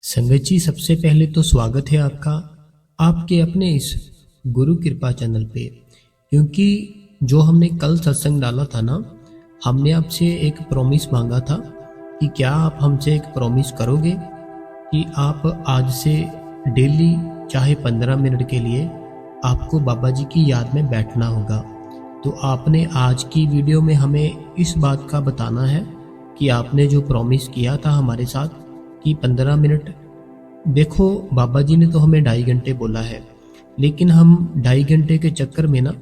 संगत जी, सबसे पहले तो स्वागत है आपका आपके अपने इस गुरु कृपा चैनल पे। क्योंकि जो हमने कल सत्संग डाला था ना, हमने आपसे एक प्रॉमिस मांगा था कि क्या आप हमसे एक प्रॉमिस करोगे कि आप आज से डेली चाहे 15 मिनट के लिए आपको बाबा जी की याद में बैठना होगा। तो आपने आज की वीडियो में हमें इस बात का बताना है कि आपने जो प्रॉमिस किया था हमारे साथ कि 15 मिनट। देखो, बाबा जी ने तो हमें 2.5 घंटे बोला है, लेकिन हम 2.5 घंटे के चक्कर में ना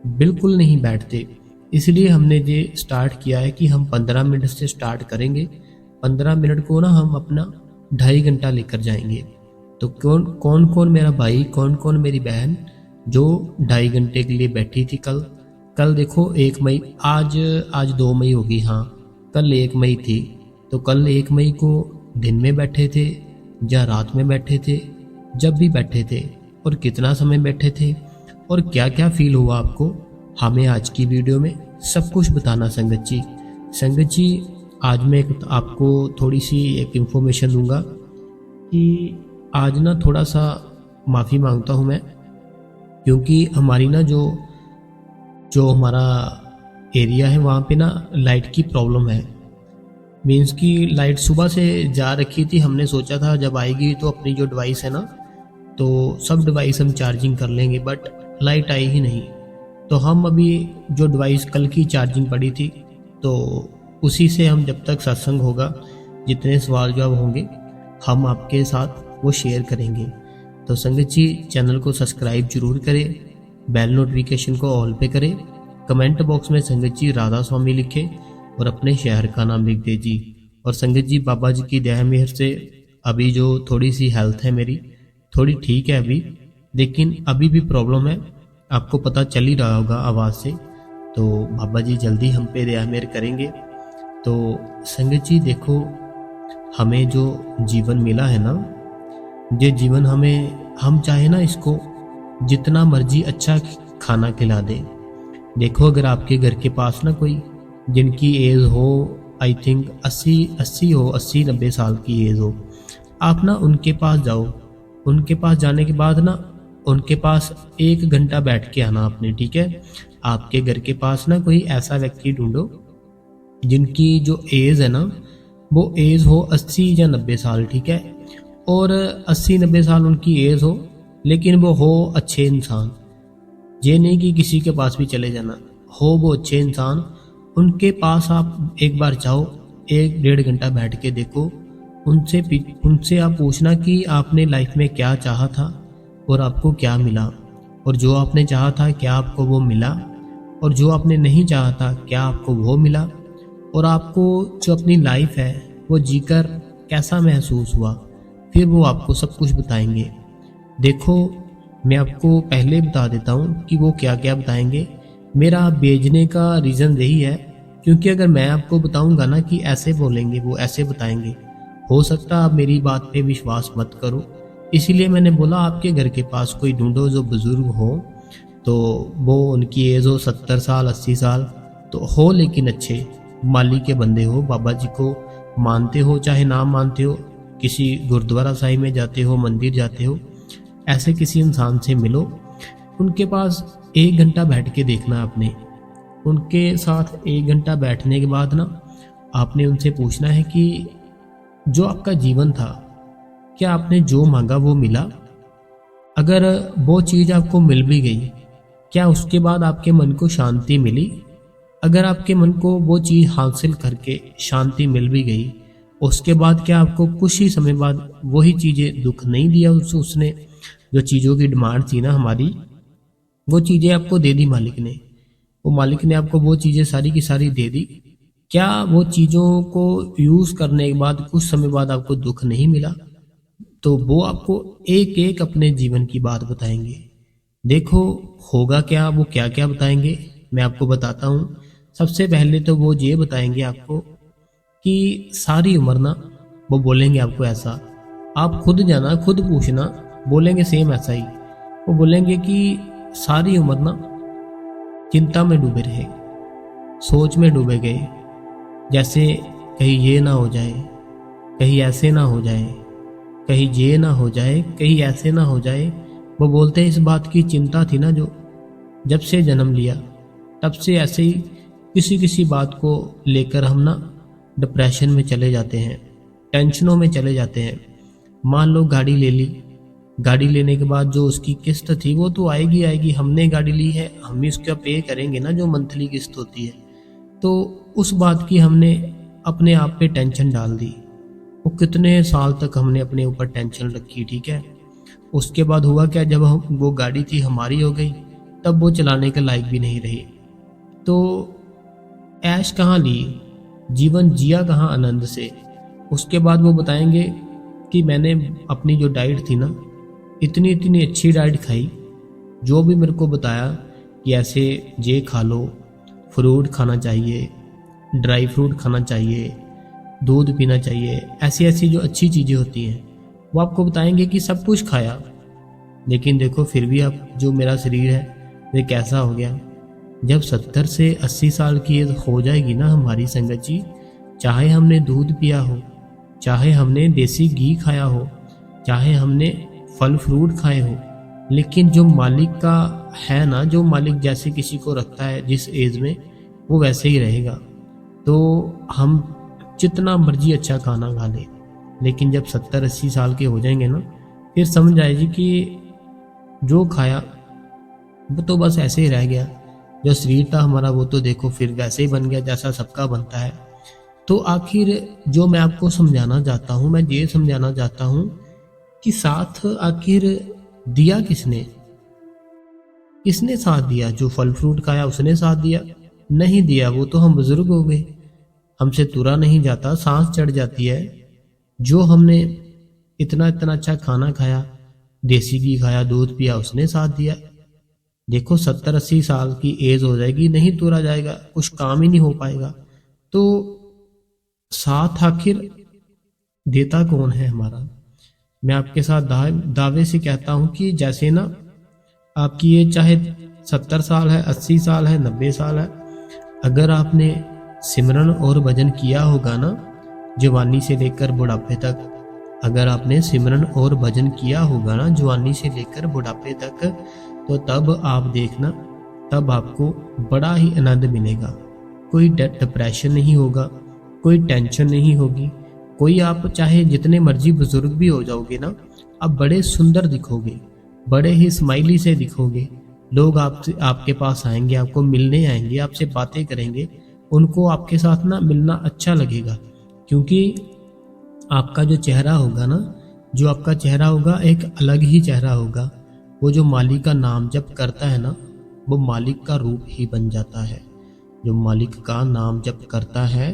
बिल्कुल नहीं बैठते। इसलिए हमने ये स्टार्ट किया है कि हम 15 मिनट से स्टार्ट करेंगे। 15 मिनट को ना हम अपना 2.5 घंटा लेकर जाएंगे। तो कौन कौन कौन मेरा भाई, कौन कौन मेरी बहन जो 2.5 घंटे के लिए बैठी थी कल। कल देखो 1 मई, आज 2 मई होगी। हाँ, कल 1 मई थी। तो कल 1 मई को दिन में बैठे थे या रात में बैठे थे, जब भी बैठे थे और कितना समय बैठे थे और क्या क्या फील हुआ आपको, हमें आज की वीडियो में सब कुछ बताना। संगत जी, आज मैं आपको थोड़ी सी एक इन्फॉर्मेशन दूंगा कि आज ना थोड़ा सा माफ़ी मांगता हूँ मैं। क्योंकि हमारी ना जो जो हमारा एरिया है वहाँ पे ना लाइट की प्रॉब्लम है। मीन्स की लाइट सुबह से जा रखी थी। हमने सोचा था जब आएगी तो अपनी जो डिवाइस है ना, तो सब डिवाइस हम चार्जिंग कर लेंगे, बट लाइट आई ही नहीं। तो हम अभी जो डिवाइस कल की चार्जिंग पड़ी थी, तो उसी से हम जब तक सत्संग होगा, जितने सवाल जवाब होंगे हम आपके साथ वो शेयर करेंगे। तो संगत जी, चैनल को सब्सक्राइब जरूर करें, बेल नोटिफिकेशन को ऑल पे करें, कमेंट बॉक्स में संगत जी राधा स्वामी लिखे और अपने शहर का नाम लिख दे जी। और संगत जी, बाबा जी की दया मेहर से अभी जो थोड़ी सी हेल्थ है मेरी, थोड़ी ठीक है अभी, लेकिन अभी भी प्रॉब्लम है। आपको पता चल ही रहा होगा आवाज़ से। तो बाबा जी जल्दी हम पे दया मेहर करेंगे। तो संगत जी देखो, हमें जो जीवन मिला है ना, ये जीवन हम चाहे ना इसको जितना मर्जी अच्छा खाना खिला दे। देखो, अगर आपके घर के पास ना कोई जिनकी एज हो, आई थिंक 80-90 साल की एज हो, आप ना उनके पास जाओ। उनके पास जाने के बाद ना उनके पास 1 घंटा बैठ के आना आपने, ठीक है। आपके घर के पास ना कोई ऐसा व्यक्ति ढूंढो जिनकी जो एज है ना, वो एज हो 80 या 90 साल, ठीक है। और 80-90 साल उनकी एज हो, लेकिन वो हो अच्छे इंसान। ये नहीं कि किसी के पास भी चले जाना, हो वो अच्छे इंसान। उनके पास आप एक बार जाओ, 1-1.5 घंटा बैठ के देखो। उनसे आप पूछना कि आपने लाइफ में क्या चाहा था और आपको क्या मिला, और जो आपने चाहा था क्या आपको वो मिला, और जो आपने नहीं चाहा था क्या आपको वो मिला, और आपको जो अपनी लाइफ है वो जीकर कैसा महसूस हुआ। फिर वो आपको सब कुछ बताएंगे। देखो, मैं आपको पहले बता देता हूँ कि वो क्या क्या बताएंगे। मेरा भेजने का रीज़न यही है, क्योंकि अगर मैं आपको बताऊंगा ना कि ऐसे बोलेंगे, वो ऐसे बताएंगे, हो सकता आप मेरी बात पे विश्वास मत करो। इसीलिए मैंने बोला आपके घर के पास कोई ढूंढो जो बुजुर्ग हो, तो वो उनकी एज हो 70 साल 80 साल तो हो, लेकिन अच्छे माली के बंदे हो, बाबा जी को मानते हो चाहे ना मानते हो, किसी गुरुद्वारा साहिब में जाते हो, मंदिर जाते हो, ऐसे किसी इंसान से मिलो। उनके पास 1 घंटा बैठ के देखना आपने। उनके साथ 1 घंटा बैठने के बाद ना आपने उनसे पूछना है कि जो आपका जीवन था, क्या आपने जो मांगा वो मिला। अगर वो चीज़ आपको मिल भी गई, क्या उसके बाद आपके मन को शांति मिली। अगर आपके मन को वो चीज़ हासिल करके शांति मिल भी गई, उसके बाद क्या आपको कुछ ही समय बाद वही चीज़ें दुख नहीं दिया। उसने जो चीज़ों की डिमांड थी ना हमारी, वो चीज़ें आपको दे दी मालिक ने। वो मालिक ने आपको वो चीज़ें सारी की सारी दे दी। क्या वो चीज़ों को यूज़ करने के बाद कुछ समय बाद आपको दुख नहीं मिला? तो वो आपको एक एक अपने जीवन की बात बताएंगे। देखो, होगा क्या, वो क्या क्या बताएंगे मैं आपको बताता हूँ। सबसे पहले तो वो ये बताएंगे आपको कि सारी उम्र ना, वो बोलेंगे आपको ऐसा, आप खुद जाना खुद पूछना, बोलेंगे सेम ऐसा ही। वो बोलेंगे कि सारी उम्र ना चिंता में डूबे रहे, सोच में डूबे गए, जैसे कहीं ये ना हो जाए, कहीं ऐसे ना हो जाए, कहीं ये ना हो जाए, कहीं ऐसे ना हो जाए। वो बोलते हैं इस बात की चिंता थी ना जो जब से जन्म लिया, तब से ऐसे ही किसी किसी बात को लेकर हम ना डिप्रेशन में चले जाते हैं, टेंशनों में चले जाते हैं। मान लो गाड़ी ले ली, गाड़ी लेने के बाद जो उसकी किस्त थी वो तो आएगी आएगी, हमने गाड़ी ली है, हम ही उसका पे करेंगे ना जो मंथली किस्त होती है। तो उस बात की हमने अपने आप पे टेंशन डाल दी। वो कितने साल तक हमने अपने ऊपर टेंशन रखी, ठीक है। उसके बाद हुआ क्या, जब हम वो गाड़ी थी हमारी हो गई, तब वो चलाने के लायक भी नहीं रही। तो ऐश कहाँ ली, जीवन जिया कहाँ आनंद से। उसके बाद वो बताएंगे कि मैंने अपनी जो डाइट थी ना, इतनी इतनी अच्छी डाइट खाई, जो भी मेरे को बताया कि ऐसे ये खा लो, फ्रूट खाना चाहिए, ड्राई फ्रूट खाना चाहिए, दूध पीना चाहिए, ऐसी ऐसी जो अच्छी चीज़ें होती हैं वो आपको बताएंगे कि सब कुछ खाया। लेकिन देखो फिर भी अब जो मेरा शरीर है वे कैसा हो गया। जब 70 से 80 साल की एज हो जाएगी ना हमारी संगत जी, चाहे हमने दूध पिया हो, चाहे हमने देसी घी खाया हो, चाहे हमने फल फ्रूट खाए हो, लेकिन जो मालिक का है ना, जो मालिक जैसे किसी को रखता है जिस एज में, वो वैसे ही रहेगा। तो हम जितना मर्जी अच्छा खाना खा ले, लेकिन जब 70-80 साल के हो जाएंगे ना, फिर समझ आएगी कि जो खाया वो तो बस ऐसे ही रह गया। जो शरीर था हमारा वो तो देखो फिर वैसे ही बन गया जैसा सबका बनता है। तो आखिर जो मैं आपको समझाना चाहता हूँ, मैं ये समझाना चाहता हूँ कि साथ आखिर दिया किसने, किसने साथ दिया। जो फल फ्रूट खाया उसने साथ दिया? नहीं दिया, वो तो हम बुजुर्ग हो गए, हमसे तुरा नहीं जाता, सांस चढ़ जाती है। जो हमने इतना इतना अच्छा खाना खाया, देसी घी खाया, दूध पिया, उसने साथ दिया। देखो 70-80 साल की एज हो जाएगी, नहीं तुरा जाएगा, कुछ काम ही नहीं हो पाएगा। तो साथ आखिर देता कौन है हमारा। मैं आपके साथ दावे से कहता हूं कि जैसे ना आपकी ये चाहे 70 साल है, 80 साल है, 90 साल है, अगर आपने सिमरन और भजन किया होगा ना जवानी से लेकर बुढ़ापे तक, अगर आपने सिमरन और भजन किया होगा ना जवानी से लेकर बुढ़ापे तक, तो तब आप देखना, तब आपको बड़ा ही आनंद मिलेगा। कोई डिप्रेशन नहीं होगा, कोई टेंशन नहीं होगी, कोई आप चाहे जितने मर्जी बुजुर्ग भी हो जाओगे ना, आप बड़े सुंदर दिखोगे, बड़े ही स्माइली से दिखोगे। लोग आपसे आपके पास आएंगे, आपको मिलने आएंगे, आपसे बातें करेंगे, उनको आपके साथ ना मिलना अच्छा लगेगा। क्योंकि आपका जो चेहरा होगा ना, जो आपका चेहरा होगा एक अलग ही चेहरा होगा। वो जो मालिक का नाम जप करता है ना, वो मालिक का रूप ही बन जाता है। जो मालिक का नाम जप करता है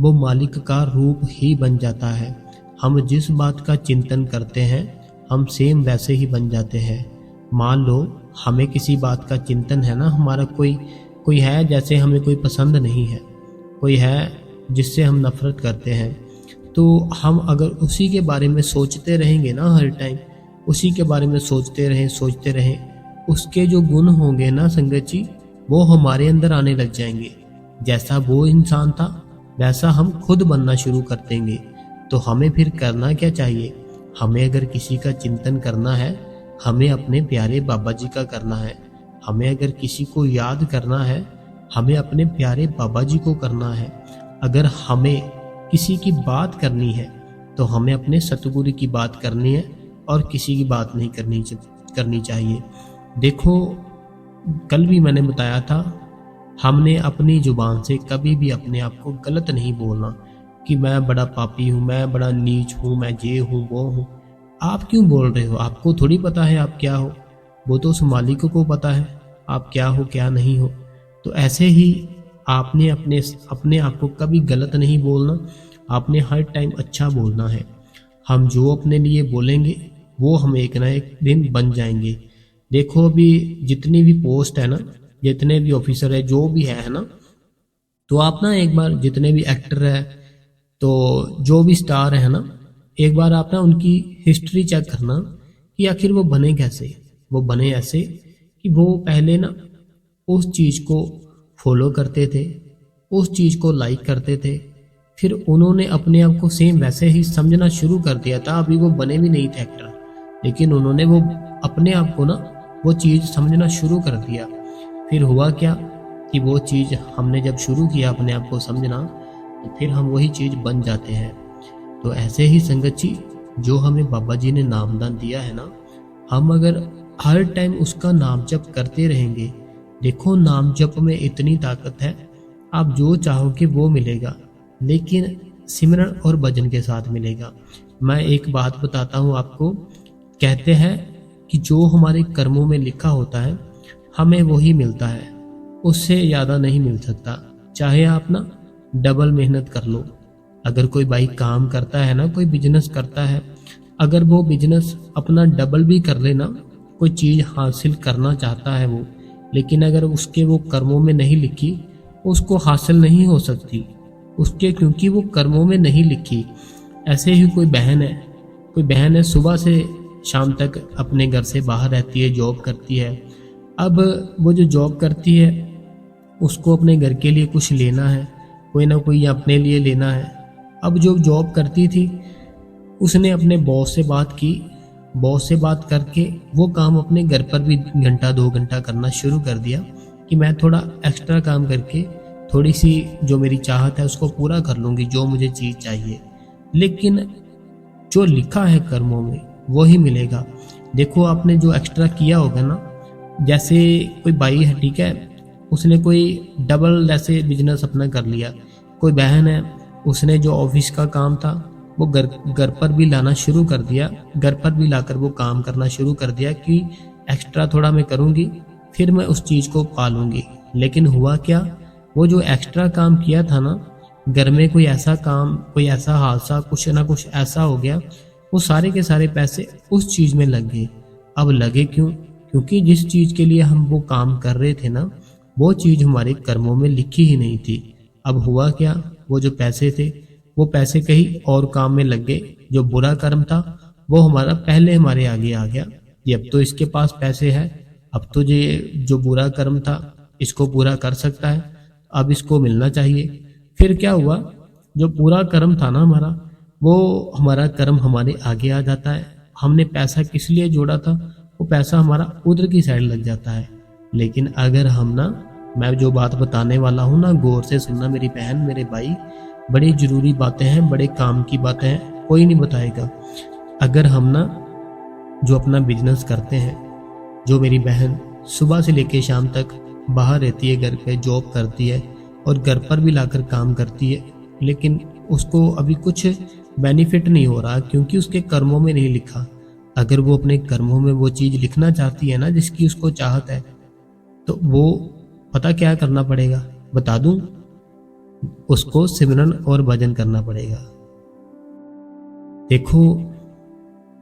वो मालिक का रूप ही बन जाता है। हम जिस बात का चिंतन करते हैं हम सेम वैसे ही बन जाते हैं। मान लो हमें किसी बात का चिंतन है ना, हमारा कोई है जैसे हमें कोई पसंद नहीं है, कोई है जिससे हम नफरत करते हैं, तो हम अगर उसी के बारे में सोचते रहेंगे ना हर टाइम, उसी के बारे में सोचते रहें, उसके जो गुण होंगे ना संगत जी, वो हमारे अंदर आने लग जाएंगे। जैसा वो इंसान था वैसा हम खुद बनना शुरू कर देंगे। तो हमें फिर करना क्या चाहिए, हमें अगर किसी का चिंतन करना है, हमें अपने प्यारे बाबा जी का करना है। हमें अगर किसी को याद करना है, हमें अपने प्यारे बाबा जी को करना है। अगर हमें किसी की बात करनी है तो हमें अपने सतगुरु की बात करनी है और किसी की बात नहीं करनी चाहिए। देखो कल भी मैंने बताया था, हमने अपनी जुबान से कभी भी अपने आप को गलत नहीं बोलना कि मैं बड़ा पापी हूँ, मैं बड़ा नीच हूँ, मैं ये हूँ वो हूँ। आप क्यों बोल रहे हो, आपको थोड़ी पता है आप क्या हो, वो तो उस मालिक को पता है आप क्या हो क्या नहीं हो। तो ऐसे ही आपने अपने आप को कभी गलत नहीं बोलना, आपने हर टाइम अच्छा बोलना है। हम जो अपने लिए बोलेंगे वो हम एक ना एक दिन बन जाएंगे। देखो अभी जितनी भी पोस्ट है ना, जितने भी ऑफिसर है, जो भी है ना, तो आप ना एक बार जितने भी एक्टर है, तो जो भी स्टार है ना, एक बार आप ना उनकी हिस्ट्री चेक करना कि आखिर वो बने कैसे। वो बने ऐसे कि वो पहले ना उस चीज़ को फॉलो करते थे, उस चीज़ को लाइक करते थे, फिर उन्होंने अपने आप को सेम वैसे ही समझना शुरू कर दिया था। अभी वो बने भी नहीं थे एक्टर, लेकिन उन्होंने वो अपने आप को ना वो चीज़ समझना शुरू कर दिया। फिर हुआ क्या कि वो चीज़ हमने जब शुरू किया अपने आप को समझना, तो फिर हम वही चीज़ बन जाते हैं। तो ऐसे ही संगत जी, जो हमें बाबा जी ने नामदान दिया है ना, हम अगर हर टाइम उसका नाम जप करते रहेंगे, देखो नाम जप में इतनी ताकत है, आप जो चाहोगे वो मिलेगा, लेकिन सिमरन और भजन के साथ मिलेगा। मैं एक बात बताता हूँ आपको, कहते हैं कि जो हमारे कर्मों में लिखा होता है हमें वही मिलता है, उससे ज़्यादा नहीं मिल सकता। चाहे आप ना डबल मेहनत कर लो। अगर कोई भाई काम करता है ना, कोई बिजनेस करता है, अगर वो बिजनेस अपना डबल भी कर लेना, कोई चीज़ हासिल करना चाहता है वो, लेकिन अगर उसके वो कर्मों में नहीं लिखी, उसको हासिल नहीं हो सकती उसके, क्योंकि वो कर्मों में नहीं लिखी। ऐसे ही कोई बहन है सुबह से शाम तक अपने घर से बाहर रहती है, जॉब करती है। अब वो जो जॉब करती है उसको अपने घर के लिए कुछ लेना है, कोई ना कोई अपने लिए लेना है। अब जो जॉब करती थी उसने अपने बॉस से बात की, बॉस से बात करके वो काम अपने घर पर भी घंटा 2 घंटा करना शुरू कर दिया कि मैं थोड़ा एक्स्ट्रा काम करके थोड़ी सी जो मेरी चाहत है उसको पूरा कर लूँगी, जो मुझे चीज़ चाहिए। लेकिन जो लिखा है कर्मों में वही मिलेगा। देखो आपने जो एक्स्ट्रा किया होगा ना, जैसे कोई भाई है, ठीक है, उसने कोई डबल जैसे बिजनेस अपना कर लिया। कोई बहन है, उसने जो ऑफिस का काम था वो घर पर भी लाना शुरू कर दिया, घर पर भी लाकर वो काम करना शुरू कर दिया कि एक्स्ट्रा थोड़ा मैं करूँगी, फिर मैं उस चीज़ को पालूंगी। लेकिन हुआ क्या, वो जो एक्स्ट्रा काम किया था ना, घर में कोई ऐसा काम, कोई ऐसा हादसा, कुछ ना कुछ ऐसा हो गया, वो सारे के सारे पैसे उस चीज़ में लग गए। अब लगे क्यों? क्योंकि जिस चीज़ के लिए हम वो काम कर रहे थे ना, वो चीज़ हमारे कर्मों में लिखी ही नहीं थी। अब हुआ क्या, वो जो पैसे थे वो पैसे कहीं और काम में लग गए। जो बुरा कर्म था वो हमारा पहले हमारे आगे आ गया कि अब तो इसके पास पैसे है, अब तो ये जो बुरा कर्म था इसको पूरा कर सकता है, अब इसको मिलना चाहिए। फिर क्या हुआ, जो पूरा कर्म था ना हमारा, वो हमारा कर्म हमारे आगे आ जाता है। हमने पैसा किस लिए जोड़ा था, वो पैसा हमारा उधर की साइड लग जाता है। लेकिन अगर हम ना, मैं जो बात बताने वाला हूँ ना, गौर से सुनना मेरी बहन मेरे भाई, बड़ी जरूरी बातें हैं, बड़े काम की बातें हैं, कोई नहीं बताएगा। अगर हम ना जो अपना बिजनेस करते हैं, जो मेरी बहन सुबह से लेकर शाम तक बाहर रहती है, घर पे जॉब करती है और घर पर भी लाकर काम करती है, लेकिन उसको अभी कुछ बेनिफिट नहीं हो रहा क्योंकि उसके कर्मों में नहीं लिखा। अगर वो अपने कर्मों में वो चीज़ लिखना चाहती है ना जिसकी उसको चाहत है, तो वो पता क्या करना पड़ेगा, बता दूं, उसको सिमरन और भजन करना पड़ेगा। देखो,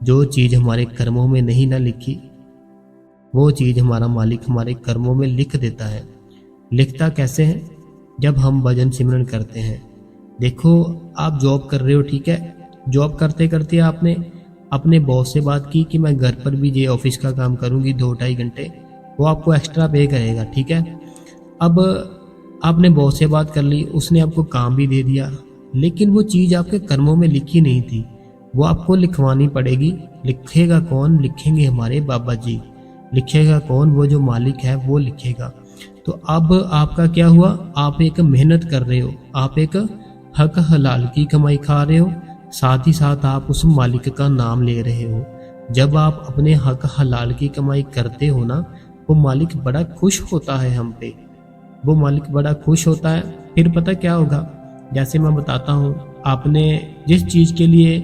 जो चीज़ हमारे कर्मों में नहीं ना लिखी, वो चीज़ हमारा मालिक हमारे कर्मों में लिख देता है। लिखता कैसे है? जब हम भजन सिमरन करते हैं। देखो, आप जॉब कर रहे हो, ठीक है, जॉब करते करते आपने अपने बॉस से बात की कि मैं घर पर भी ये ऑफिस का काम करूंगी 2-2.5 घंटे, वो आपको एक्स्ट्रा पे करेगा, ठीक है। अब आपने बॉस से बात कर ली, उसने आपको काम भी दे दिया, लेकिन वो चीज़ आपके कर्मों में लिखी नहीं थी, वो आपको लिखवानी पड़ेगी। लिखेगा कौन? लिखेंगे हमारे बाबा जी। लिखेगा कौन? वो जो मालिक है वो लिखेगा। तो अब आपका क्या हुआ, आप एक मेहनत कर रहे हो, आप एक हक हलाल की कमाई खा रहे हो, साथ ही साथ आप उस मालिक का नाम ले रहे हो। जब आप अपने हक हलाल की कमाई करते हो ना, वो मालिक बड़ा खुश होता है हम पे, वो मालिक बड़ा खुश होता है। फिर पता क्या होगा, जैसे मैं बताता हूँ, आपने जिस चीज़ के लिए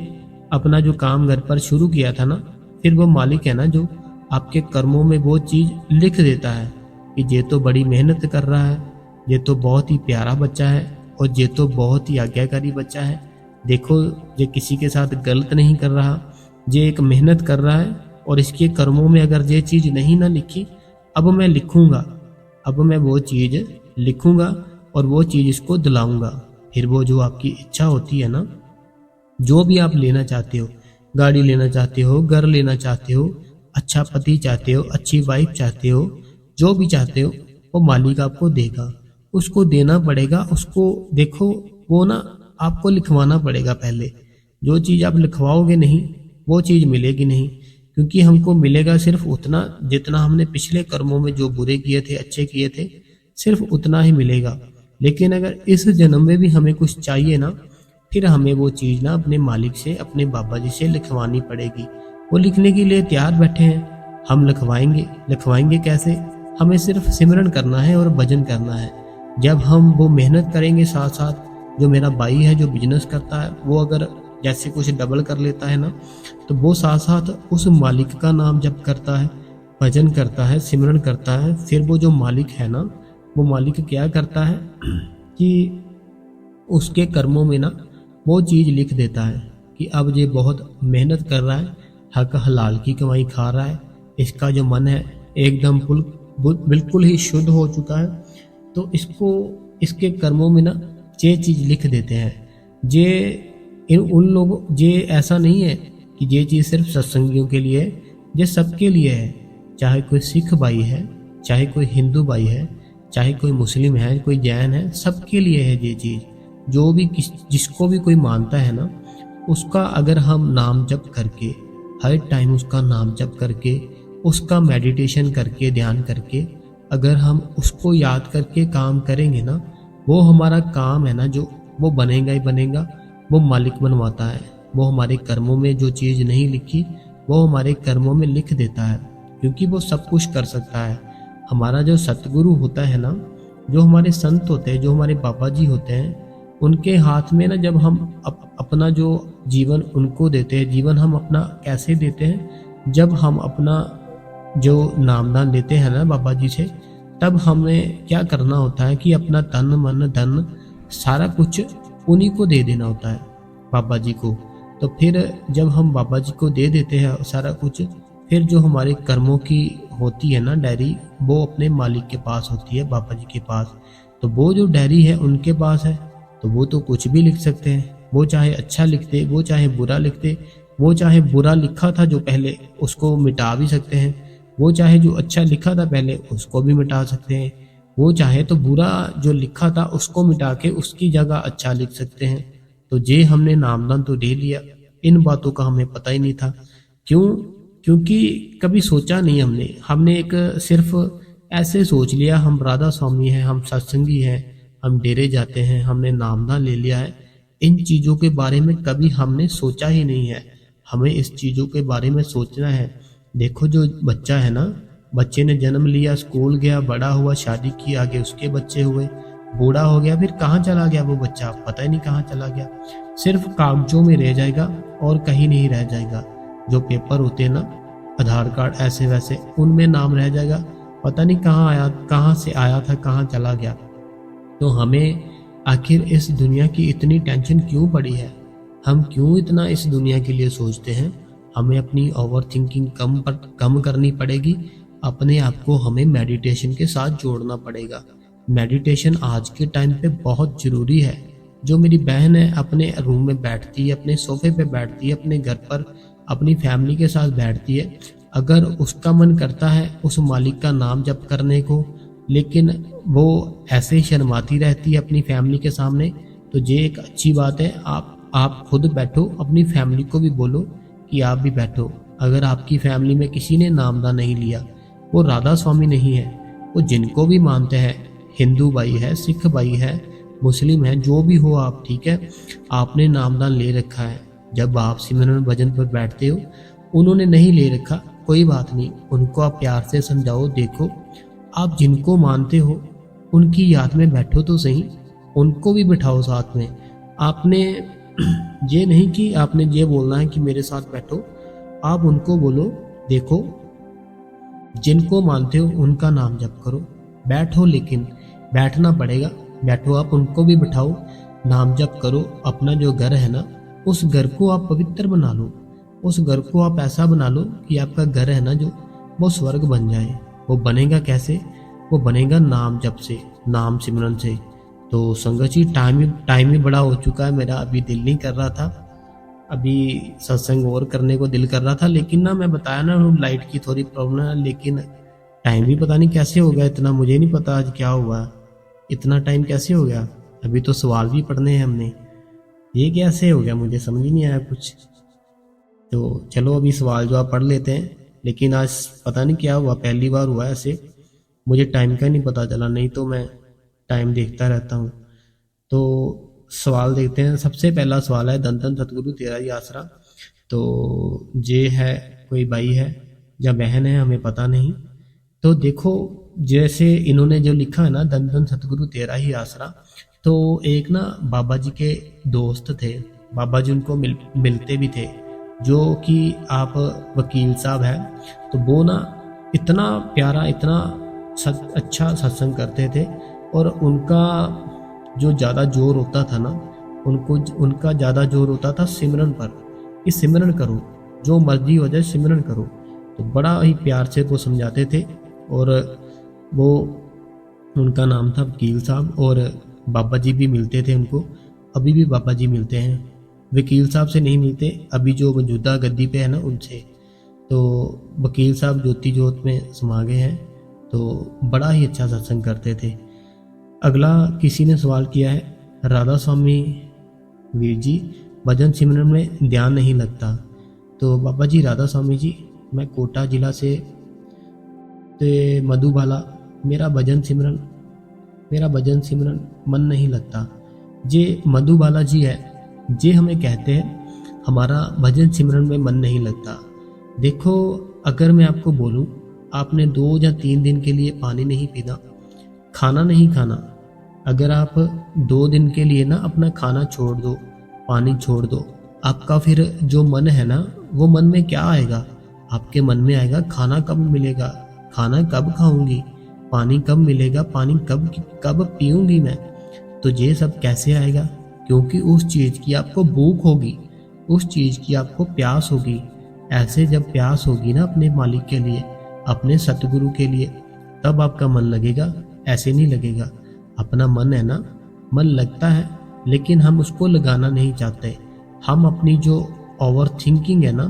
अपना जो काम घर पर शुरू किया था ना, फिर वो मालिक है ना जो आपके कर्मों में वो चीज़ लिख देता है कि ये तो बड़ी मेहनत कर रहा है, ये तो बहुत ही प्यारा बच्चा है और ये तो बहुत ही आज्ञाकारी बच्चा है। देखो, ये किसी के साथ गलत नहीं कर रहा, ये एक मेहनत कर रहा है और इसके कर्मों में अगर ये चीज़ नहीं ना लिखी, अब मैं लिखूंगा, अब मैं वो चीज़ लिखूंगा और वो चीज़ इसको दिलाऊंगा। फिर वो जो आपकी इच्छा होती है ना, जो भी आप लेना चाहते हो, गाड़ी लेना चाहते हो, घर लेना चाहते हो, अच्छा पति चाहते हो, अच्छी वाइफ चाहते हो, जो भी चाहते हो, वो मालिक आपको देगा। उसको देना पड़ेगा, उसको देखो, वो ना आपको लिखवाना पड़ेगा पहले। जो चीज़ आप लिखवाओगे नहीं वो चीज़ मिलेगी नहीं, क्योंकि हमको मिलेगा सिर्फ उतना जितना हमने पिछले कर्मों में जो बुरे किए थे अच्छे किए थे, सिर्फ उतना ही मिलेगा। लेकिन अगर इस जन्म में भी हमें कुछ चाहिए ना, फिर हमें वो चीज़ ना अपने मालिक से, अपने बाबा जी से लिखवानी पड़ेगी। वो लिखने के लिए तैयार बैठे हैं, हम लिखवाएंगे। लिखवाएंगे कैसे? हमें सिर्फ सिमरन करना है और भजन करना है। जब हम वो मेहनत करेंगे साथ साथ, जो मेरा भाई है जो बिजनेस करता है, वो अगर जैसे कुछ डबल कर लेता है ना, तो वो साथ साथ उस मालिक का नाम जप करता है, भजन करता है, सिमरन करता है। फिर वो जो मालिक है ना, वो मालिक क्या करता है कि उसके कर्मों में ना वो चीज़ लिख देता है कि अब ये बहुत मेहनत कर रहा है, हक हलाल की कमाई खा रहा है, इसका जो मन है एकदम बिल्कुल ही शुद्ध हो चुका है, तो इसको इसके कर्मों में ना ये चीज़ लिख देते हैं। ये उन लोगों, ये ऐसा नहीं है कि ये चीज़ सिर्फ सत्संगियों के लिए है, ये सबके लिए है। चाहे कोई सिख भाई है, चाहे कोई हिंदू भाई है, चाहे कोई मुस्लिम है, कोई जैन है, सबके लिए है ये चीज़। जो भी जिसको भी कोई मानता है ना, उसका अगर हम नाम जप करके, हर टाइम उसका नाम जप करके, उसका मेडिटेशन करके, ध्यान करके, अगर हम उसको याद करके काम करेंगे ना, वो हमारा काम है ना जो वो बनेगा ही बनेगा। वो मालिक बनवाता है। वो हमारे कर्मों में जो चीज़ नहीं लिखी वो हमारे कर्मों में लिख देता है, क्योंकि वो सब कुछ कर सकता है। हमारा जो सतगुरु होता है ना, जो हमारे संत होते हैं, जो हमारे बाबा जी होते हैं, उनके हाथ में ना जब हम अपना जो जीवन उनको देते हैं, जीवन हम अपना कैसे देते हैं, जब हम अपना जो नामदान लेते हैं ना बाबा जी से, तब हमें क्या करना होता है कि अपना तन मन धन सारा कुछ उन्हीं को दे देना होता है, बाबा जी को। तो फिर जब हम बाबा जी को दे देते हैं सारा कुछ, फिर जो हमारे कर्मों की होती है ना डायरी, वो अपने मालिक के पास होती है, बाबा जी के पास। तो वो जो डायरी है उनके पास है, तो वो तो कुछ भी लिख सकते हैं। वो चाहे अच्छा लिखते, वो चाहे बुरा लिखते, वो चाहे बुरा लिखा था जो पहले उसको मिटा भी सकते हैं, वो चाहे जो अच्छा लिखा था पहले उसको भी मिटा सकते हैं, वो चाहे तो बुरा जो लिखा था उसको मिटा के उसकी जगह अच्छा लिख सकते हैं। तो ये हमने नामदान तो दे लिया, इन बातों का हमें पता ही नहीं था। क्यों? क्योंकि कभी सोचा नहीं हमने एक सिर्फ ऐसे सोच लिया हम राधा स्वामी हैं, हम सत्संगी हैं, हम डेरे जाते हैं, हमने नामदान ले लिया है। इन चीज़ों के बारे में कभी हमने सोचा ही नहीं है। हमें इस चीज़ों के बारे में सोचना है। देखो जो बच्चा है ना, बच्चे ने जन्म लिया, स्कूल गया, बड़ा हुआ, शादी की, आगे उसके बच्चे हुए, बूढ़ा हो गया, फिर कहाँ चला गया वो बच्चा, पता ही नहीं कहाँ चला गया। सिर्फ कागजों में रह जाएगा और कहीं नहीं रह जाएगा। जो पेपर होते हैं ना, आधार कार्ड ऐसे वैसे, उनमें नाम रह जाएगा, पता नहीं कहाँ आया, कहाँ से आया था, कहाँ चला गया। तो हमें आखिर इस दुनिया की इतनी टेंशन क्यों पड़ी है? हम क्यों इतना इस दुनिया के लिए सोचते हैं? हमें अपनी ओवर थिंकिंग कम करनी पड़ेगी। अपने आप को हमें मेडिटेशन के साथ जोड़ना पड़ेगा। मेडिटेशन आज के टाइम पे बहुत ज़रूरी है। जो मेरी बहन है अपने रूम में बैठती है, अपने सोफे पे बैठती है, अपने घर पर अपनी फैमिली के साथ बैठती है, अगर उसका मन करता है उस मालिक का नाम जप करने को, लेकिन वो ऐसे ही शर्माती रहती है अपनी फैमिली के सामने, तो ये एक अच्छी बात है। आप खुद बैठो, अपनी फैमिली को भी बोलो कि आप भी बैठो। अगर आपकी फैमिली में किसी ने नामदान नहीं लिया, वो राधा स्वामी नहीं है, वो जिनको भी मानते हैं, हिंदू भाई है, सिख भाई है, मुस्लिम है, जो भी हो आप, ठीक है, आपने नामदान ले रखा है। जब आप सिमरन भजन पर बैठते हो, उन्होंने नहीं ले रखा, कोई बात नहीं, उनको आप प्यार से समझाओ। देखो आप जिनको मानते हो उनकी याद में बैठो तो सही, उनको भी बिठाओ साथ में। आपने ये नहीं कि आपने ये बोलना है कि मेरे साथ बैठो, आप उनको बोलो देखो जिनको मानते हो उनका नाम जप करो, बैठो, लेकिन बैठना पड़ेगा, बैठो, आप उनको भी बिठाओ, नाम जप करो। अपना जो घर है ना, उस घर को आप पवित्र बना लो, उस घर को आप ऐसा बना लो कि आपका घर है ना जो, वो स्वर्ग बन जाए। वो बनेगा कैसे? वो बनेगा नाम जप से, नाम सिमरन से। तो संगत जी टाइम ही बड़ा हो चुका है मेरा, अभी दिल नहीं कर रहा था, अभी सत्संग और करने को दिल कर रहा था, लेकिन ना मैं बताया ना लाइट की थोड़ी प्रॉब्लम है, लेकिन टाइम भी पता नहीं कैसे हो गया इतना, मुझे नहीं पता आज क्या हुआ, इतना टाइम कैसे हो गया। अभी तो सवाल भी पढ़ने हैं हमने, ये कैसे हो गया, मुझे समझ ही नहीं आया कुछ। तो चलो अभी सवाल जवाब पढ़ लेते हैं। लेकिन आज पता नहीं क्या हुआ, पहली बार हुआ ऐसे, मुझे टाइम का नहीं पता चला, नहीं तो मैं टाइम देखता रहता हूँ। तो सवाल देखते हैं। सबसे पहला सवाल है, धन धन सतगुरु तेरा ही आसरा। तो ये है, कोई भाई है या बहन है हमें पता नहीं। तो देखो, जैसे इन्होंने जो लिखा है ना, धन धन सतगुरु तेरा ही आसरा, तो एक ना बाबा जी के दोस्त थे, बाबा जी उनको मिलते भी थे, जो कि आप वकील साहब हैं। तो वो ना इतना प्यारा, इतना अच्छा सत्संग करते थे, और उनका जो ज़्यादा जोर होता था ना, उनका ज़्यादा जोर होता था सिमरन पर, कि सिमरन करो, जो मर्जी हो जाए सिमरन करो। तो बड़ा ही प्यार से वो समझाते थे। और वो, उनका नाम था वकील साहब, और बाबा जी भी मिलते थे उनको, अभी भी बाबा जी मिलते हैं। वकील साहब से नहीं मिलते, अभी जो मौजूदा गद्दी पे है ना उनसे। तो वकील साहब ज्योति ज्योत में समा गए हैं। तो बड़ा ही अच्छा सत्संग करते थे। अगला किसी ने सवाल किया है, राधा स्वामी वीर जी, भजन सिमरन में ध्यान नहीं लगता। तो बाबा जी राधा स्वामी जी, मैं कोटा जिला से ते मधुबाला, मेरा भजन सिमरन मन नहीं लगता। जे मधुबाला जी है, जे हमें कहते हैं हमारा भजन सिमरन में मन नहीं लगता। देखो, अगर मैं आपको बोलूं, आपने 2 या 3 दिन के लिए पानी नहीं पीना, खाना नहीं खाना, अगर आप 2 दिन के लिए ना अपना खाना छोड़ दो, पानी छोड़ दो, आपका फिर जो मन है ना, वो मन में क्या आएगा? आपके मन में आएगा खाना कब मिलेगा, खाना कब खाऊंगी, पानी कब मिलेगा, पानी कब कब पीऊंगी मैं। तो ये सब कैसे आएगा? क्योंकि उस चीज़ की आपको भूख होगी, उस चीज़ की आपको प्यास होगी। ऐसे जब प्यास होगी ना अपने मालिक के लिए, अपने सतगुरु के लिए, तब आपका मन लगेगा, ऐसे नहीं लगेगा। अपना मन है ना, मन लगता है, लेकिन हम उसको लगाना नहीं चाहते। हम अपनी जो ओवर थिंकिंग है ना,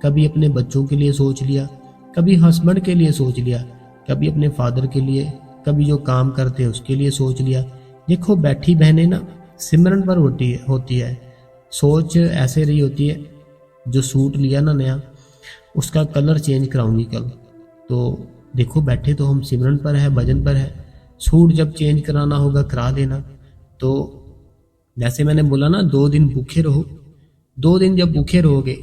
कभी अपने बच्चों के लिए सोच लिया, कभी हस्बैंड के लिए सोच लिया, कभी अपने फादर के लिए, कभी जो काम करते हैं उसके लिए सोच लिया। देखो, बैठी बहनें ना सिमरन पर होती है। सोच ऐसे रही होती है, जो सूट लिया ना नया, उसका कलर चेंज कराऊंगी कल। तो देखो, बैठे तो हम सिमरन पर है, भजन पर है। सूट जब चेंज कराना होगा करा देना। तो जैसे मैंने बोला ना, 2 दिन भूखे रहो, 2 दिन जब भूखे रहोगे,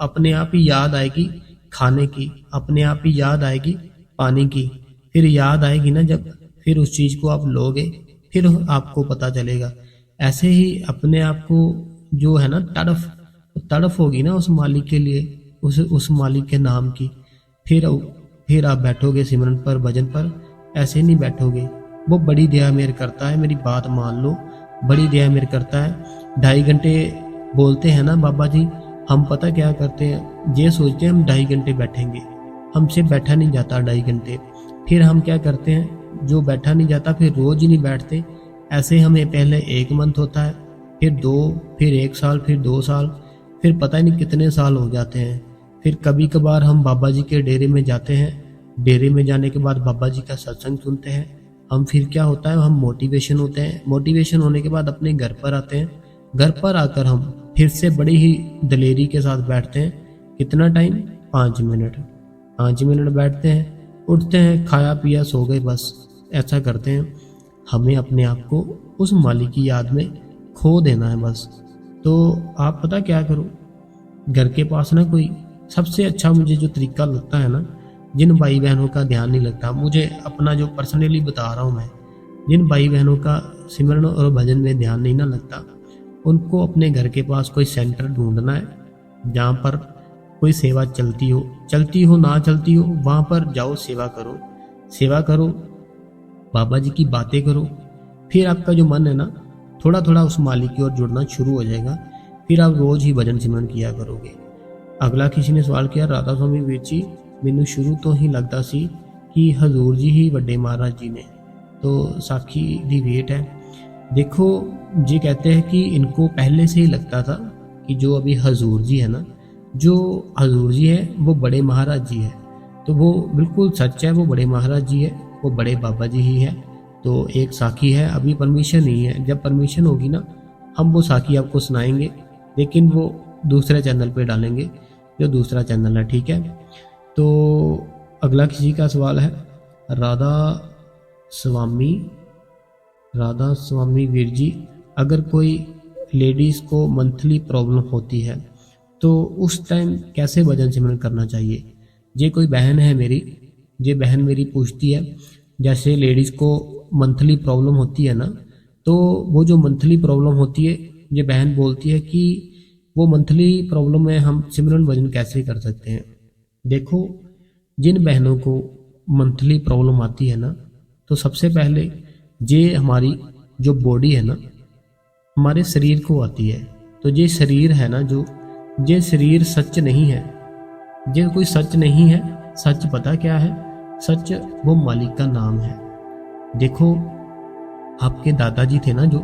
अपने आप ही याद आएगी खाने की, अपने आप ही याद आएगी पानी की। फिर याद आएगी ना जब, फिर उस चीज़ को आप लोगे, फिर आपको पता चलेगा। ऐसे ही अपने आप को जो है ना तड़फ होगी ना उस मालिक के लिए, उस मालिक के नाम की। फिर आप बैठोगे सिमरन पर, भजन पर। ऐसे नहीं बैठोगे। वो बड़ी दया मेर करता है, मेरी बात मान लो, बड़ी दया मेर करता है। 2.5 घंटे बोलते हैं ना बाबा जी, हम पता क्या करते हैं, ये सोचते हैं हम 2.5 घंटे बैठेंगे, हमसे बैठा नहीं जाता 2.5 घंटे। फिर हम क्या करते हैं, जो बैठा नहीं जाता फिर रोज ही नहीं बैठते। ऐसे हमें पहले 1 मंथ होता है, फिर 2, फिर 1 साल, फिर 2 साल, फिर पता ही नहीं कितने साल हो जाते हैं। फिर कभी कभार हम बाबा जी के डेरे में जाते हैं, डेरे में जाने के बाद बाबा जी का सत्संग सुनते हैं। हम फिर क्या होता है, हम मोटिवेशन होते हैं, मोटिवेशन होने के बाद अपने घर पर आते हैं। घर पर आकर हम फिर से बड़ी ही दलेरी के साथ बैठते हैं। कितना टाइम? 5 मिनट। 5 मिनट बैठते हैं, उठते हैं, खाया पिया सो गए, बस ऐसा करते हैं। हमें अपने आप को उस मालिक की याद में खो देना है बस। तो आप पता क्या करो, घर के पास ना कोई, सबसे अच्छा मुझे जो तरीका लगता है ना, जिन भाई बहनों का ध्यान नहीं लगता, मुझे अपना जो पर्सनली बता रहा हूँ मैं, जिन भाई बहनों का सिमरन और भजन में ध्यान नहीं ना लगता, उनको अपने घर के पास कोई सेंटर ढूंढना है जहाँ पर कोई सेवा चलती हो ना चलती हो, वहाँ पर जाओ, सेवा करो, बाबा जी की बातें करो। फिर आपका जो मन है ना, थोड़ा थोड़ा उस मालिक की ओर जुड़ना शुरू हो जाएगा। फिर आप रोज ही भजन सिमरन किया करोगे। अगला किसी ने सवाल किया, राधा स्वामी वीर जी, मैनू शुरू तो ही लगता सी कि हजूर जी ही वड्डे महाराज जी ने, तो साखी दी वेट है। देखो, ये कहते हैं कि इनको पहले से ही लगता था कि जो अभी हजूर जी है ना, जो हजूर जी है वो बड़े महाराज जी है। तो वो बिल्कुल सच है, वो बड़े महाराज जी है, वो बड़े बाबा जी ही है। तो एक साखी है, अभी परमिशन नहीं है, जब परमिशन होगी ना हम वो साखी आपको सुनाएंगे, लेकिन वो दूसरे चैनल पे डालेंगे, जो दूसरा चैनल है, ठीक है। तो अगला किसी का सवाल है, राधा स्वामी राधा स्वामी वीर जी, अगर कोई लेडीज़ को मंथली प्रॉब्लम होती है तो उस टाइम कैसे भजन सिमरन करना चाहिए। ये कोई बहन है मेरी, ये बहन मेरी पूछती है, जैसे लेडीज़ को मंथली प्रॉब्लम होती है ना, तो वो जो मंथली प्रॉब्लम होती है, ये बहन बोलती है कि वो मंथली प्रॉब्लम में हम सिमरन भजन कैसे कर सकते हैं। देखो, जिन बहनों को मंथली प्रॉब्लम आती है ना, तो सबसे पहले ये हमारी जो बॉडी है ना, हमारे शरीर को आती है। तो ये शरीर है ना, जो ये शरीर सच नहीं है, ये कोई सच नहीं है। सच पता क्या है? सच वो मालिक का नाम है। देखो, आपके दादाजी थे ना, जो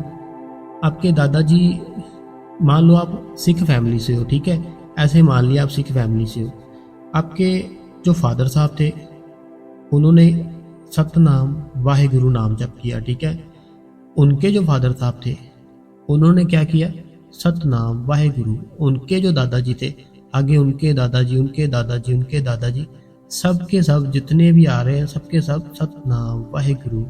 आपके दादाजी, मान लो आप सिख फैमिली से हो, ठीक है, ऐसे मान लिया आप सिख फैमिली से हो। आपके जो फादर साहब थे, उन्होंने सतनाम वाहेगुरु नाम जप किया, ठीक है। उनके जो फादर साहब थे, उन्होंने क्या किया? सतनाम वाहेगुरु। उनके जो दादाजी थे, आगे उनके दादाजी, उनके दादाजी, उनके दादाजी, सब के सब जितने भी आ रहे हैं, सबके सब सतनाम वाहेगुरु,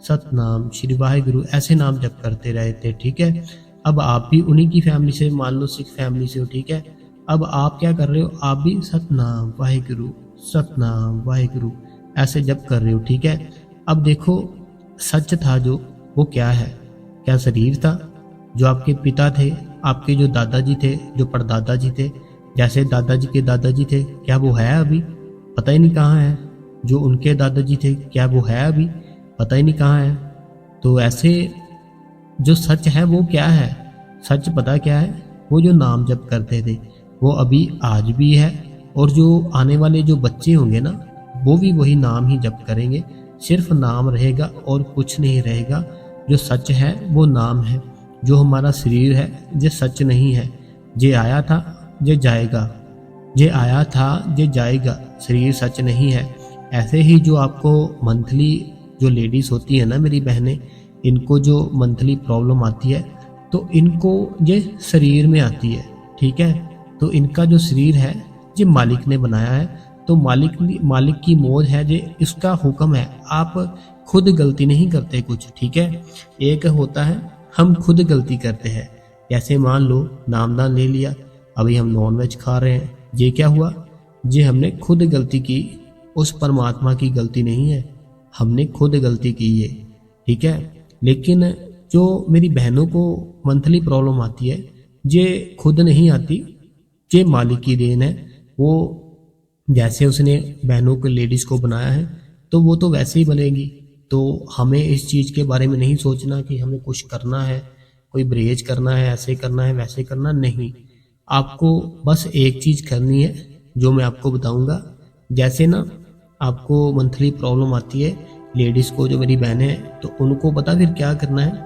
सतनाम श्री वाहेगुरु, ऐसे नाम जप करते रहे थे, ठीक है। अब आप भी उन्हीं की फैमिली से, मान लो सिख फैमिली से हो, ठीक है। अब आप क्या कर रहे हो? आप भी सतनाम वाहेगुरु, सतनाम वाहेगुरु ऐसे जप कर रहे हो, ठीक है। अब देखो, सच था जो, वो क्या है? क्या शरीर था? जो आपके पिता थे, आपके जो दादाजी थे, जो परदादाजी थे, जैसे दादाजी के दादाजी थे, क्या वो है अभी? पता ही नहीं कहाँ है। जो उनके दादाजी थे, क्या वो है अभी? पता ही नहीं कहाँ है। तो ऐसे जो सच है वो क्या है? सच पता क्या है? वो जो नाम जप करते थे, वो अभी आज भी है, और जो आने वाले जो बच्चे होंगे ना, वो भी वही नाम ही जप करेंगे। सिर्फ नाम रहेगा और कुछ नहीं रहेगा। जो सच है वो नाम है। जो हमारा शरीर है, ये सच नहीं है। ये आया था, ये जाएगा, ये आया था, ये जाएगा। शरीर सच नहीं है। ऐसे ही जो आपको मंथली जो लेडीज़ होती है ना, मेरी बहनें, इनको जो मंथली प्रॉब्लम आती है, तो इनको ये शरीर में आती है, ठीक है। तो इनका जो शरीर है, ये मालिक ने बनाया है। तो मालिक की मौज है, ये इसका हुक्म है। आप खुद गलती नहीं करते कुछ, ठीक है। एक होता है हम खुद गलती करते हैं। जैसे मान लो नामदान ले लिया, अभी हम नॉनवेज खा रहे हैं, ये क्या हुआ? ये हमने खुद गलती की, उस परमात्मा की गलती नहीं है, हमने खुद गलती की है, ठीक है। लेकिन जो मेरी बहनों को मंथली प्रॉब्लम आती है, ये खुद नहीं आती, ये मालिक की देन है। वो जैसे उसने बहनों को, लेडीज़ को बनाया है, तो वो तो वैसे ही बनेगी। तो हमें इस चीज़ के बारे में नहीं सोचना कि हमें कुछ करना है, कोई परहेज करना है, ऐसे करना है, वैसे करना नहीं। आपको बस एक चीज़ करनी है, जो मैं आपको बताऊंगा। जैसे ना आपको मंथली प्रॉब्लम आती है, लेडीज़ को, जो मेरी बहनें हैं, तो उनको पता फिर क्या करना है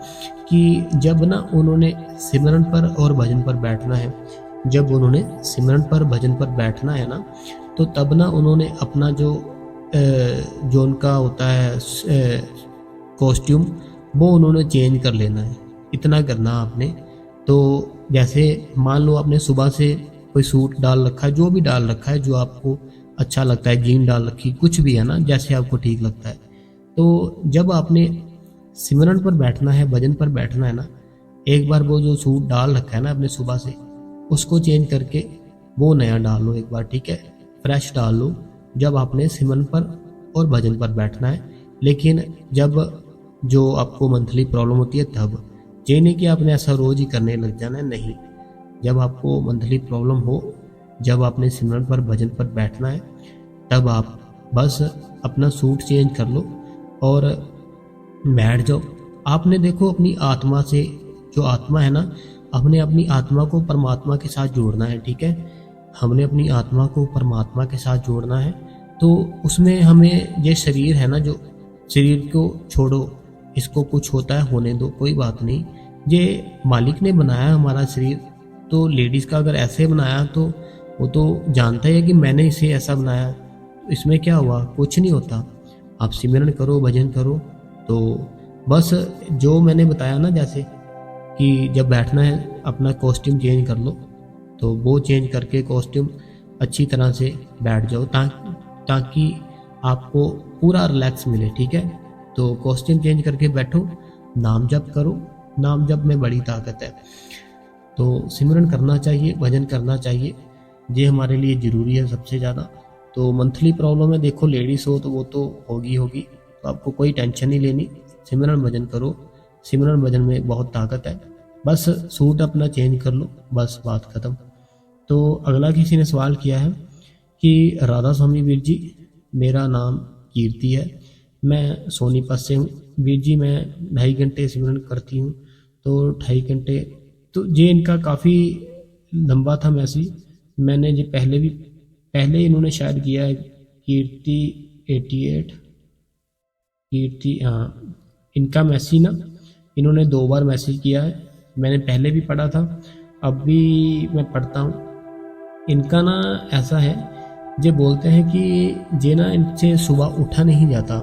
कि जब ना उन्होंने सिमरन पर और भजन पर बैठना है, जब उन्होंने सिमरन पर भजन पर बैठना है ना, तो तब ना उन्होंने अपना जो उनका होता है कॉस्ट्यूम, वो उन्होंने चेंज कर लेना है। इतना करना आपने। तो जैसे मान लो आपने सुबह से कोई सूट डाल रखा है, जो भी डाल रखा है, जो आपको अच्छा लगता है, जीन डाल रखी, कुछ भी है ना, जैसे आपको ठीक लगता है। तो जब आपने सिमरन पर बैठना है, भजन पर बैठना है ना, एक बार वो जो सूट डाल रखा है ना आपने सुबह से, उसको चेंज करके वो नया डाल लो एक बार, ठीक है, फ्रेश डाल लो। जब आपने सिमरन पर और भजन पर बैठना है। लेकिन जब जो आपको मंथली प्रॉब्लम होती है, तब ये नहीं कि आपने ऐसा रोज ही करने लग जाना है, नहीं। जब आपको मंथली प्रॉब्लम हो, जब आपने सिमरन पर भजन पर बैठना है, तब आप बस अपना सूट चेंज कर लो और बैठ जाओ। आपने देखो अपनी आत्मा से, जो आत्मा है ना, हमने अपनी आत्मा को परमात्मा के साथ जोड़ना है, ठीक है। हमने अपनी आत्मा को परमात्मा के साथ जोड़ना है। तो उसमें हमें ये शरीर है ना, जो शरीर को छोड़ो, इसको कुछ होता है होने दो, कोई बात नहीं। ये मालिक ने बनाया हमारा शरीर। तो लेडीज़ का अगर ऐसे बनाया, तो वो तो जानता है कि मैंने इसे ऐसा बनाया, इसमें क्या हुआ? कुछ नहीं होता। आप सिमरन करो, भजन करो। तो बस जो मैंने बताया ना, जैसे कि जब बैठना है अपना कॉस्ट्यूम चेंज कर लो, तो वो चेंज करके कॉस्ट्यूम अच्छी तरह से बैठ जाओ ताकि आपको पूरा रिलैक्स मिले, ठीक है। तो कॉस्ट्यूम चेंज करके बैठो, नाम जप करो, नाम जप में बड़ी ताकत है। तो सिमरन करना चाहिए, भजन करना चाहिए, ये हमारे लिए ज़रूरी है सबसे ज़्यादा। तो मंथली प्रॉब्लम है, देखो लेडीज़ हो तो वो तो होगी, तो आपको कोई टेंशन नहीं लेनी, सिमरन भजन करो, सिमरन भजन में बहुत ताकत है। बस सूट अपना चेंज कर लो, बस बात ख़त्म। तो अगला किसी ने सवाल किया है कि राधा स्वामी वीर जी, मेरा नाम कीर्ति है, मैं सोनीपत से हूँ वीर जी, मैं 2.5 घंटे सिमरन करती हूँ, तो 2.5 घंटे, तो ये इनका काफ़ी लंबा था मैसेज, मैंने ये पहले इन्होंने शायद किया है, कीर्ति 88 कीर्ति, हाँ इनका मैसेज ना इन्होंने 2 बार मैसेज किया है, मैंने पहले भी पढ़ा था, अब भी मैं पढ़ता हूँ। इनका ना ऐसा है, ये बोलते हैं कि ये ना इनसे सुबह उठा नहीं जाता,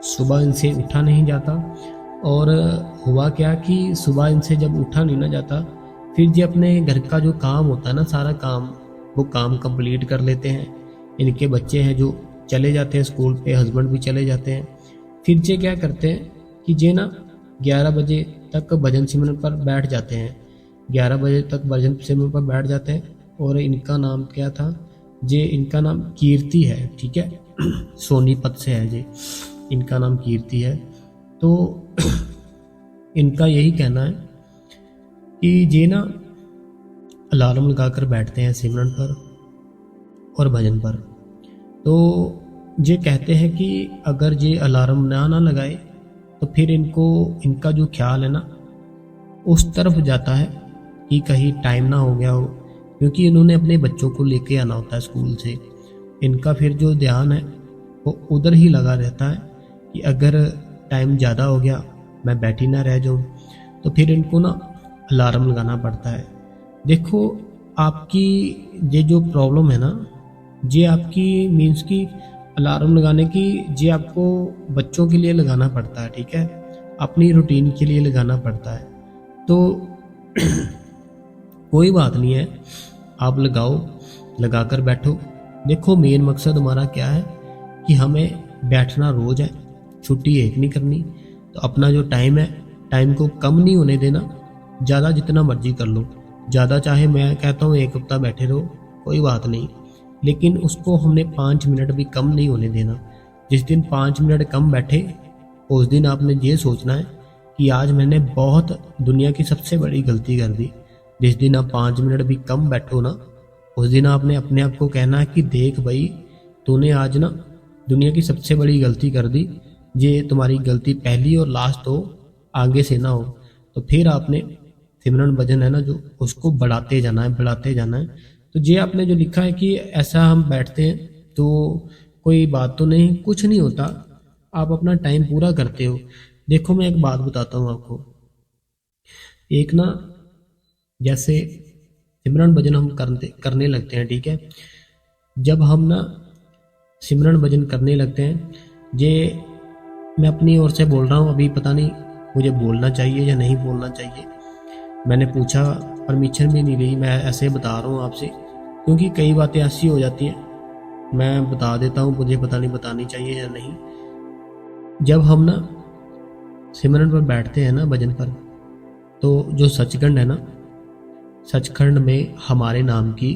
सुबह इनसे उठा नहीं जाता, और हुआ क्या कि सुबह इनसे जब उठा नहीं ना जाता, फिर ये अपने घर का जो काम होता है ना, सारा काम, वो काम कंप्लीट कर लेते हैं। इनके बच्चे हैं जो चले जाते हैं स्कूल पे, हस्बैंड भी चले जाते हैं, फिर ये क्या करते हैं कि ये ना 11 बजे तक भजन सिमरन पर बैठ जाते हैं, 11 बजे तक भजन सिमरन पर बैठ जाते हैं। और इनका नाम क्या था, ये इनका नाम कीर्ति है, ठीक है, सोनीपत से है ये, इनका नाम कीर्ति है। तो इनका यही कहना है कि ये ना अलार्म लगाकर बैठते हैं सिमरन पर और भजन पर। तो ये कहते हैं कि अगर ये अलार्म ना लगाए तो फिर इनका जो ख्याल है ना उस तरफ जाता है कि कहीं टाइम ना हो गया हो, क्योंकि इन्होंने अपने बच्चों को लेके आना होता है स्कूल से। इनका फिर जो ध्यान है वो उधर ही लगा रहता है कि अगर टाइम ज़्यादा हो गया, मैं बैठी ना रह जाऊँ, तो फिर इनको ना अलार्म लगाना पड़ता है। देखो आपकी ये जो प्रॉब्लम है ना, ये आपकी मीन्स की अलार्म लगाने की, ये आपको बच्चों के लिए लगाना पड़ता है, ठीक है, अपनी रूटीन के लिए लगाना पड़ता है। तो कोई बात नहीं है, आप लगाओ, लगाकर बैठो। देखो मेन मकसद हमारा क्या है कि हमें बैठना रोज है, छुट्टी एक नहीं करनी। तो अपना जो टाइम है, टाइम को कम नहीं होने देना, ज़्यादा जितना मर्जी कर लो, ज़्यादा चाहे मैं कहता हूँ 1 हफ्ता बैठे रहो, कोई बात नहीं, लेकिन उसको हमने 5 मिनट भी कम नहीं होने देना। जिस दिन 5 मिनट कम बैठे, उस दिन आपने ये सोचना है कि आज मैंने बहुत दुनिया की सबसे बड़ी गलती कर दी। जिस दिन आप 5 मिनट भी कम बैठो ना, उस दिन आपने अपने आप को कहना है कि देख भाई, तूने आज ना दुनिया की सबसे बड़ी गलती कर दी, ये तुम्हारी गलती पहली और लास्ट हो, आगे से ना हो। तो फिर आपने सिमरन भजन है ना जो, उसको बढ़ाते जाना है, बढ़ाते जाना है। तो ये आपने जो लिखा है कि ऐसा हम बैठते हैं तो कोई बात तो नहीं, कुछ नहीं होता, आप अपना टाइम पूरा करते हो। देखो मैं एक बात बताता हूँ आपको, एक ना जैसे सिमरन भजन हम करने लगते हैं, ठीक है, जब हम ना सिमरन भजन करने लगते हैं, ये मैं अपनी ओर से बोल रहा हूँ, अभी पता नहीं मुझे बोलना चाहिए या नहीं बोलना चाहिए, मैंने पूछा, परमिशन भी नहीं ली, मैं ऐसे बता रहा हूँ आपसे, क्योंकि कई बातें ऐसी हो जाती हैं, मैं बता देता हूँ, मुझे पता नहीं बतानी चाहिए या नहीं। जब हम ना सिमरन पर बैठते हैं ना भजन पर, तो जो सचखंड है ना, सचखंड में हमारे नाम की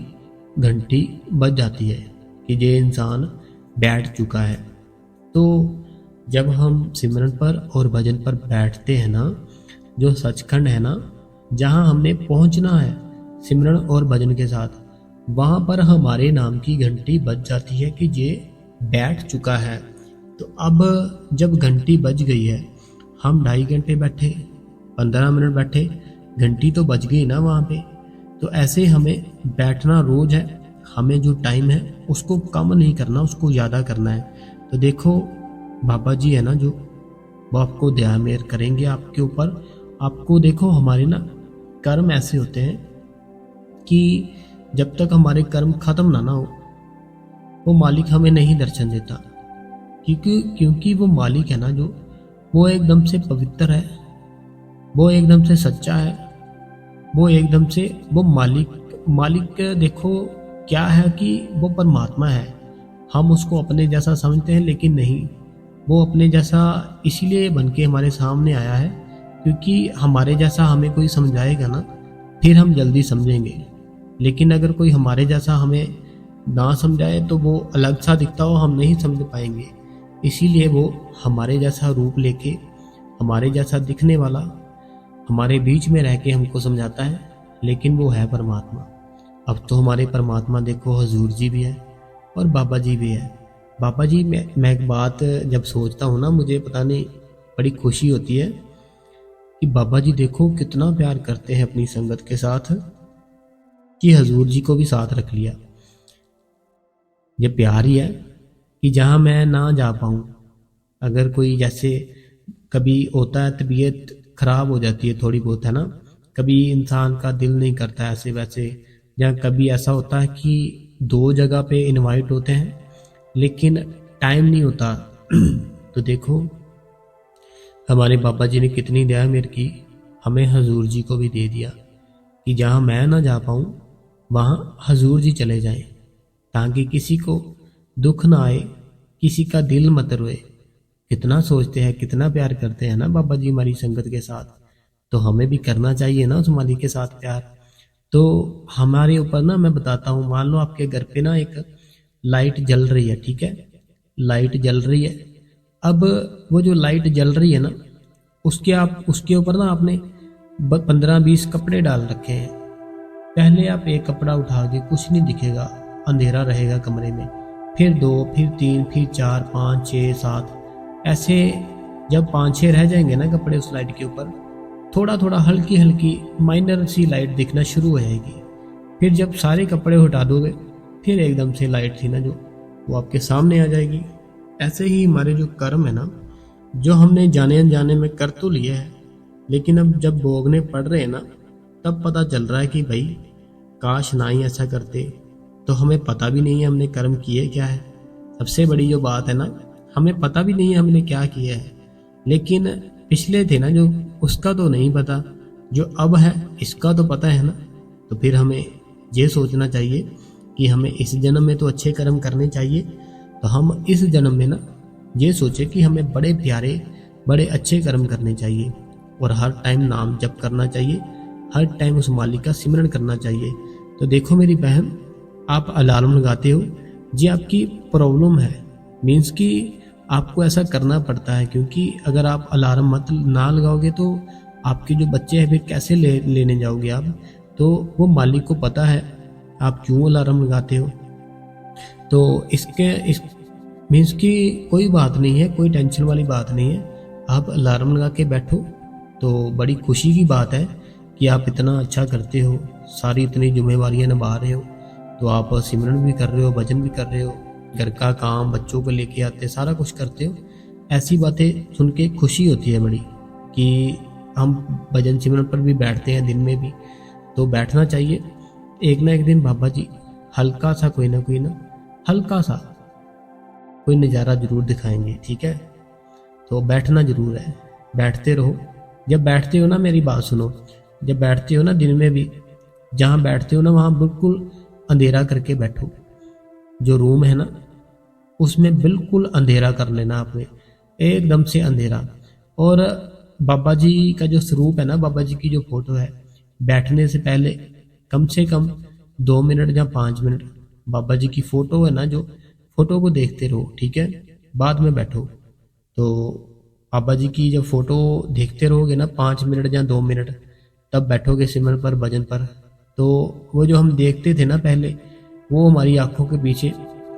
घंटी बज जाती है कि ये इंसान बैठ चुका है। तो जब हम सिमरन पर और भजन पर बैठते हैं ना, जो सचखंड है ना, जहाँ हमने पहुँचना है सिमरन और भजन के साथ, वहाँ पर हमारे नाम की घंटी बज जाती है कि ये बैठ चुका है। तो अब जब घंटी बज गई है, हम 2.5 घंटे बैठे, 15 मिनट बैठे, घंटी तो बज गई ना वहाँ पे। तो ऐसे हमें बैठना रोज है, हमें जो टाइम है उसको कम नहीं करना, उसको ज़्यादा करना है। तो देखो बाबा जी है ना जो, वो आपको दया मेहर करेंगे आपके ऊपर। आपको देखो हमारे ना कर्म ऐसे होते हैं कि जब तक हमारे कर्म खत्म ना हो, वो मालिक हमें नहीं दर्शन देता, क्योंकि वो मालिक है ना जो, वो एकदम से पवित्र है, वो एकदम से सच्चा है, वो एकदम से वो मालिक मालिक देखो क्या है कि वो परमात्मा है। हम उसको अपने जैसा समझते हैं लेकिन नहीं, वो अपने जैसा इसीलिए बन के हमारे सामने आया है क्योंकि हमारे जैसा हमें कोई समझाएगा ना, फिर हम जल्दी समझेंगे। लेकिन अगर कोई हमारे जैसा हमें ना समझाए तो वो अलग सा दिखता हो, हम नहीं समझ पाएंगे। इसीलिए वो हमारे जैसा रूप लेके, हमारे जैसा दिखने वाला, हमारे बीच में रह के हमको समझाता है, लेकिन वो है परमात्मा। अब तो हमारे परमात्मा देखो हजूर जी भी है और बाबा जी भी है। बाबा जी, मैं एक बात जब सोचता हूँ ना, मुझे पता नहीं बड़ी खुशी होती है कि बाबा जी देखो कितना प्यार करते हैं अपनी संगत के साथ, कि हजूर जी को भी साथ रख लिया। ये प्यार ही है कि जहाँ मैं ना जा पाऊँ, अगर कोई जैसे कभी होता है तबीयत खराब हो जाती है थोड़ी बहुत, है ना, कभी इंसान का दिल नहीं करता ऐसे वैसे, या कभी ऐसा होता है कि दो जगह पे इनवाइट होते हैं लेकिन टाइम नहीं होता तो देखो हमारे बाबा जी ने कितनी दया मेरे की, हमें हजूर जी को भी दे दिया कि जहाँ मैं ना जा पाऊँ वहाँ हजूर जी चले जाएं, ताकि किसी को दुख ना आए, किसी का दिल मत रोए। कितना सोचते हैं, कितना प्यार करते हैं ना बाबा जी हमारी संगत के साथ। तो हमें भी करना चाहिए ना उस मालिक के साथ प्यार। तो हमारे ऊपर ना, मैं बताता हूँ, मान लो आपके घर पे ना एक लाइट जल रही है, ठीक है, लाइट जल रही है। अब वो जो लाइट जल रही है ना, उसके ऊपर ना आपने 15-20 कपड़े डाल रखे हैं। पहले आप एक कपड़ा उठा के, कुछ नहीं दिखेगा, अंधेरा रहेगा कमरे में, फिर 2, फिर 3, फिर 4, 5, 6, 7, ऐसे जब 5-6 रह जाएंगे ना कपड़े उस लाइट के ऊपर, थोड़ा थोड़ा हल्की हल्की माइनर सी लाइट दिखना शुरू हो जाएगी। फिर जब सारे कपड़े हटा दोगे, फिर एकदम से लाइट थी ना जो, वो आपके सामने आ जाएगी। ऐसे ही हमारे जो कर्म है ना, जो हमने जाने अनजाने में कर तो लिया है, लेकिन अब जब भोगने पड़ रहे हैं ना, तब पता चल रहा है कि भाई काश ना ही ऐसा करते। तो हमें पता भी नहीं है हमने कर्म किए क्या है। सबसे बड़ी जो बात है ना, हमें पता भी नहीं है हमने क्या किया है। लेकिन पिछले थे ना जो, उसका तो नहीं पता, जो अब है इसका तो पता है ना। तो फिर हमें ये सोचना चाहिए कि हमें इस जन्म में तो अच्छे कर्म करने चाहिए। तो हम इस जन्म में ना ये सोचे कि हमें बड़े प्यारे, बड़े अच्छे कर्म करने चाहिए, और हर टाइम नाम जप करना चाहिए, हर टाइम उस मालिक का सिमरन करना चाहिए। तो देखो मेरी बहन, आप अलार्म लगाते हो, ये आपकी प्रॉब्लम है, मीन्स कि आपको ऐसा करना पड़ता है, क्योंकि अगर आप अलार्म मत ना लगाओगे तो आपके जो बच्चे हैं फिर कैसे लेने जाओगे आप। तो वो मालिक को पता है आप क्यों अलार्म लगाते हो। तो इस मीन्स कि कोई बात नहीं है, कोई टेंशन वाली बात नहीं है। आप अलार्म लगा के बैठो, तो बड़ी खुशी की बात है कि आप इतना अच्छा करते हो, सारी इतनी जिम्मेवारियां निभा रहे हो। तो आप सिमरन भी कर रहे हो, भजन भी कर रहे हो, घर का काम, बच्चों को लेके आते, सारा कुछ करते हो। ऐसी बातें सुन के खुशी होती है बड़ी, कि हम भजन सिमरन पर भी बैठते हैं दिन में भी, तो बैठना चाहिए। एक ना एक दिन बाबा जी हल्का सा कोई ना हल्का सा कोई नज़ारा जरूर दिखाएंगे, ठीक है। तो बैठना जरूर है, बैठते रहो। जब बैठते हो ना, मेरी बात सुनो, जब बैठते हो ना दिन में भी, जहाँ बैठते हो ना वहाँ बिल्कुल अंधेरा करके बैठो। जो रूम है ना उसमें बिल्कुल अंधेरा कर लेना आपने, एकदम से अंधेरा। और बाबा जी का जो स्वरूप है ना, बाबा जी की जो फोटो है, बैठने से पहले कम से कम 2 मिनट या 5 मिनट बाबा जी की फोटो है ना, जो फोटो को देखते रहो, ठीक है। बाद में बैठो। तो बाबा जी की जब फोटो देखते रहोगे ना 5 मिनट या 2 मिनट, तब बैठोगे सिमरन पर, भजन पर। तो वो जो हम देखते थे ना पहले, वो हमारी आंखों के पीछे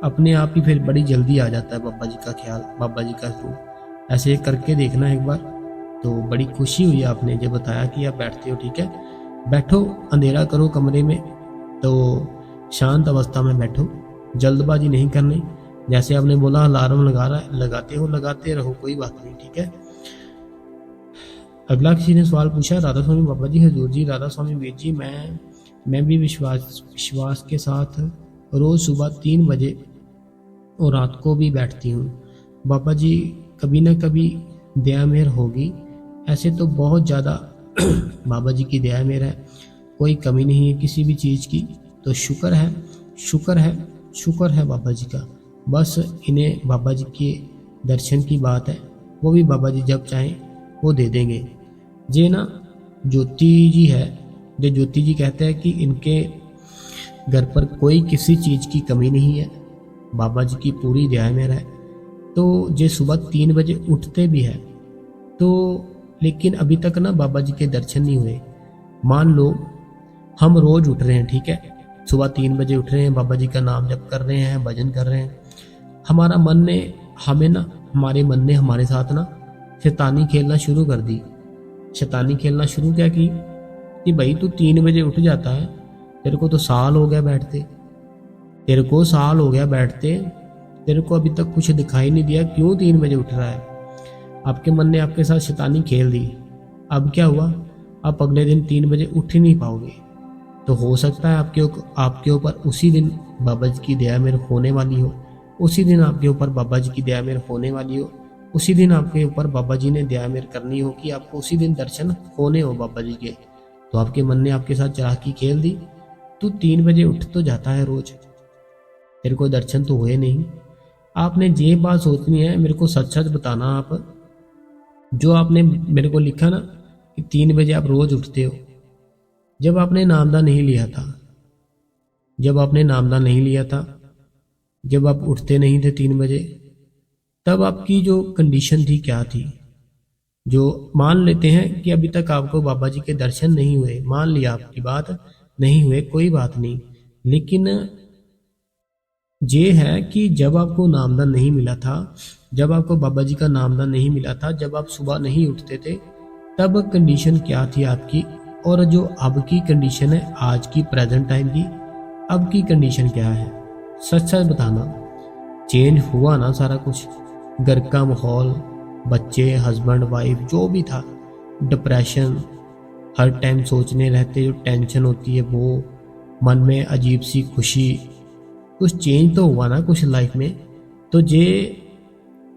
अपने आप ही फिर बड़ी जल्दी आ जाता है बाबा जी का ख्याल, बाबा जी का स्वरूप। ऐसे करके देखना एक बार, तो बड़ी खुशी हुई आपने जब बताया कि आप बैठते हो, ठीक है। बैठो, अंधेरा करो कमरे में, तो शांत अवस्था में बैठो, जल्दबाजी नहीं करनी। जैसे आपने बोला अलार्म लगाते हो, लगाते रहो, कोई बात नहीं, ठीक है। अगला किसी ने सवाल पूछा, राधा स्वामी बाबा जी, हजूर जी, राधा स्वामी वीर जी, मैं भी विश्वास के साथ रोज सुबह 3 बजे और रात को भी बैठती हूँ। बाबा जी कभी ना कभी दया मेहर होगी। ऐसे तो बहुत ज़्यादा बाबा जी की दया मेरा है, कोई कमी नहीं है किसी भी चीज़ की। तो शुक्र है, शुक्र है, शुक्र है बाबा जी का। बस इन्हें बाबा जी के दर्शन की बात है, वो भी बाबा जी जब चाहें वो दे देंगे। जे ना ज्योति जी है, जो ज्योति जी कहते हैं कि इनके घर पर कोई किसी चीज़ की कमी नहीं है, बाबा जी की पूरी दया मेरा है। तो जे सुबह 3 बजे उठते भी है तो, लेकिन अभी तक ना बाबा जी के दर्शन नहीं हुए। मान लो हम रोज उठ रहे हैं, ठीक है, सुबह 3 बजे उठ रहे हैं, बाबा जी का नाम जप कर रहे हैं, भजन कर रहे हैं, हमारा मन ने हमें ना हमारे मन ने हमारे साथ ना शैतानी खेलना शुरू कर दी। शैतानी खेलना शुरू क्या की कि भाई तू 3 बजे उठ जाता है, तेरे को तो साल हो गया बैठते, तेरे को साल हो गया बैठते, तेरे को अभी तक कुछ दिखाई नहीं दिया, क्यों 3 बजे उठ रहा है। आपके मन ने आपके साथ शैतानी खेल दी। अब क्या हुआ, आप अगले दिन 3 बजे उठ ही नहीं पाओगे। तो हो सकता है आपके ऊपर उसी दिन बाबा जी की दया मेरे होने वाली हो, उसी दिन आपके ऊपर बाबा जी की दया मेरे होने वाली हो, उसी दिन आपके ऊपर बाबा जी ने दया मेरे करनी हो कि आपको उसी दिन दर्शन होने हो बाबा जी के। तो आपके मन ने आपके साथ चालाकी खेल दी, तू 3 बजे उठ तो जाता है रोज, तेरे को दर्शन तो हुए नहीं। आपने ये बात सोचनी है, मेरे को सच सच बताना। आप जो आपने मेरे को लिखा ना कि 3 बजे आप रोज उठते हो, जब आपने नामदान नहीं लिया था, जब आपने नामदान नहीं लिया था, जब आप उठते नहीं थे 3 बजे, तब आपकी जो कंडीशन थी क्या थी। जो मान लेते हैं कि अभी तक आपको बाबा जी के दर्शन नहीं हुए, मान लिया आपकी बात नहीं हुए, कोई बात नहीं, लेकिन ये है कि जब आपको नामदान नहीं मिला था, जब आपको बाबा जी का नामदान नहीं मिला था, जब आप सुबह नहीं उठते थे, तब कंडीशन क्या थी आपकी, और जो अब की कंडीशन है आज की प्रेजेंट टाइम की, अब की कंडीशन क्या है, सच सच बताना। चेंज हुआ ना सारा कुछ, घर का माहौल, बच्चे, हस्बैंड वाइफ जो भी था, डिप्रेशन, हर टाइम सोचने रहते, जो टेंशन होती है वो, मन में अजीब सी खुशी, कुछ चेंज तो हुआ ना कुछ लाइफ में। तो ये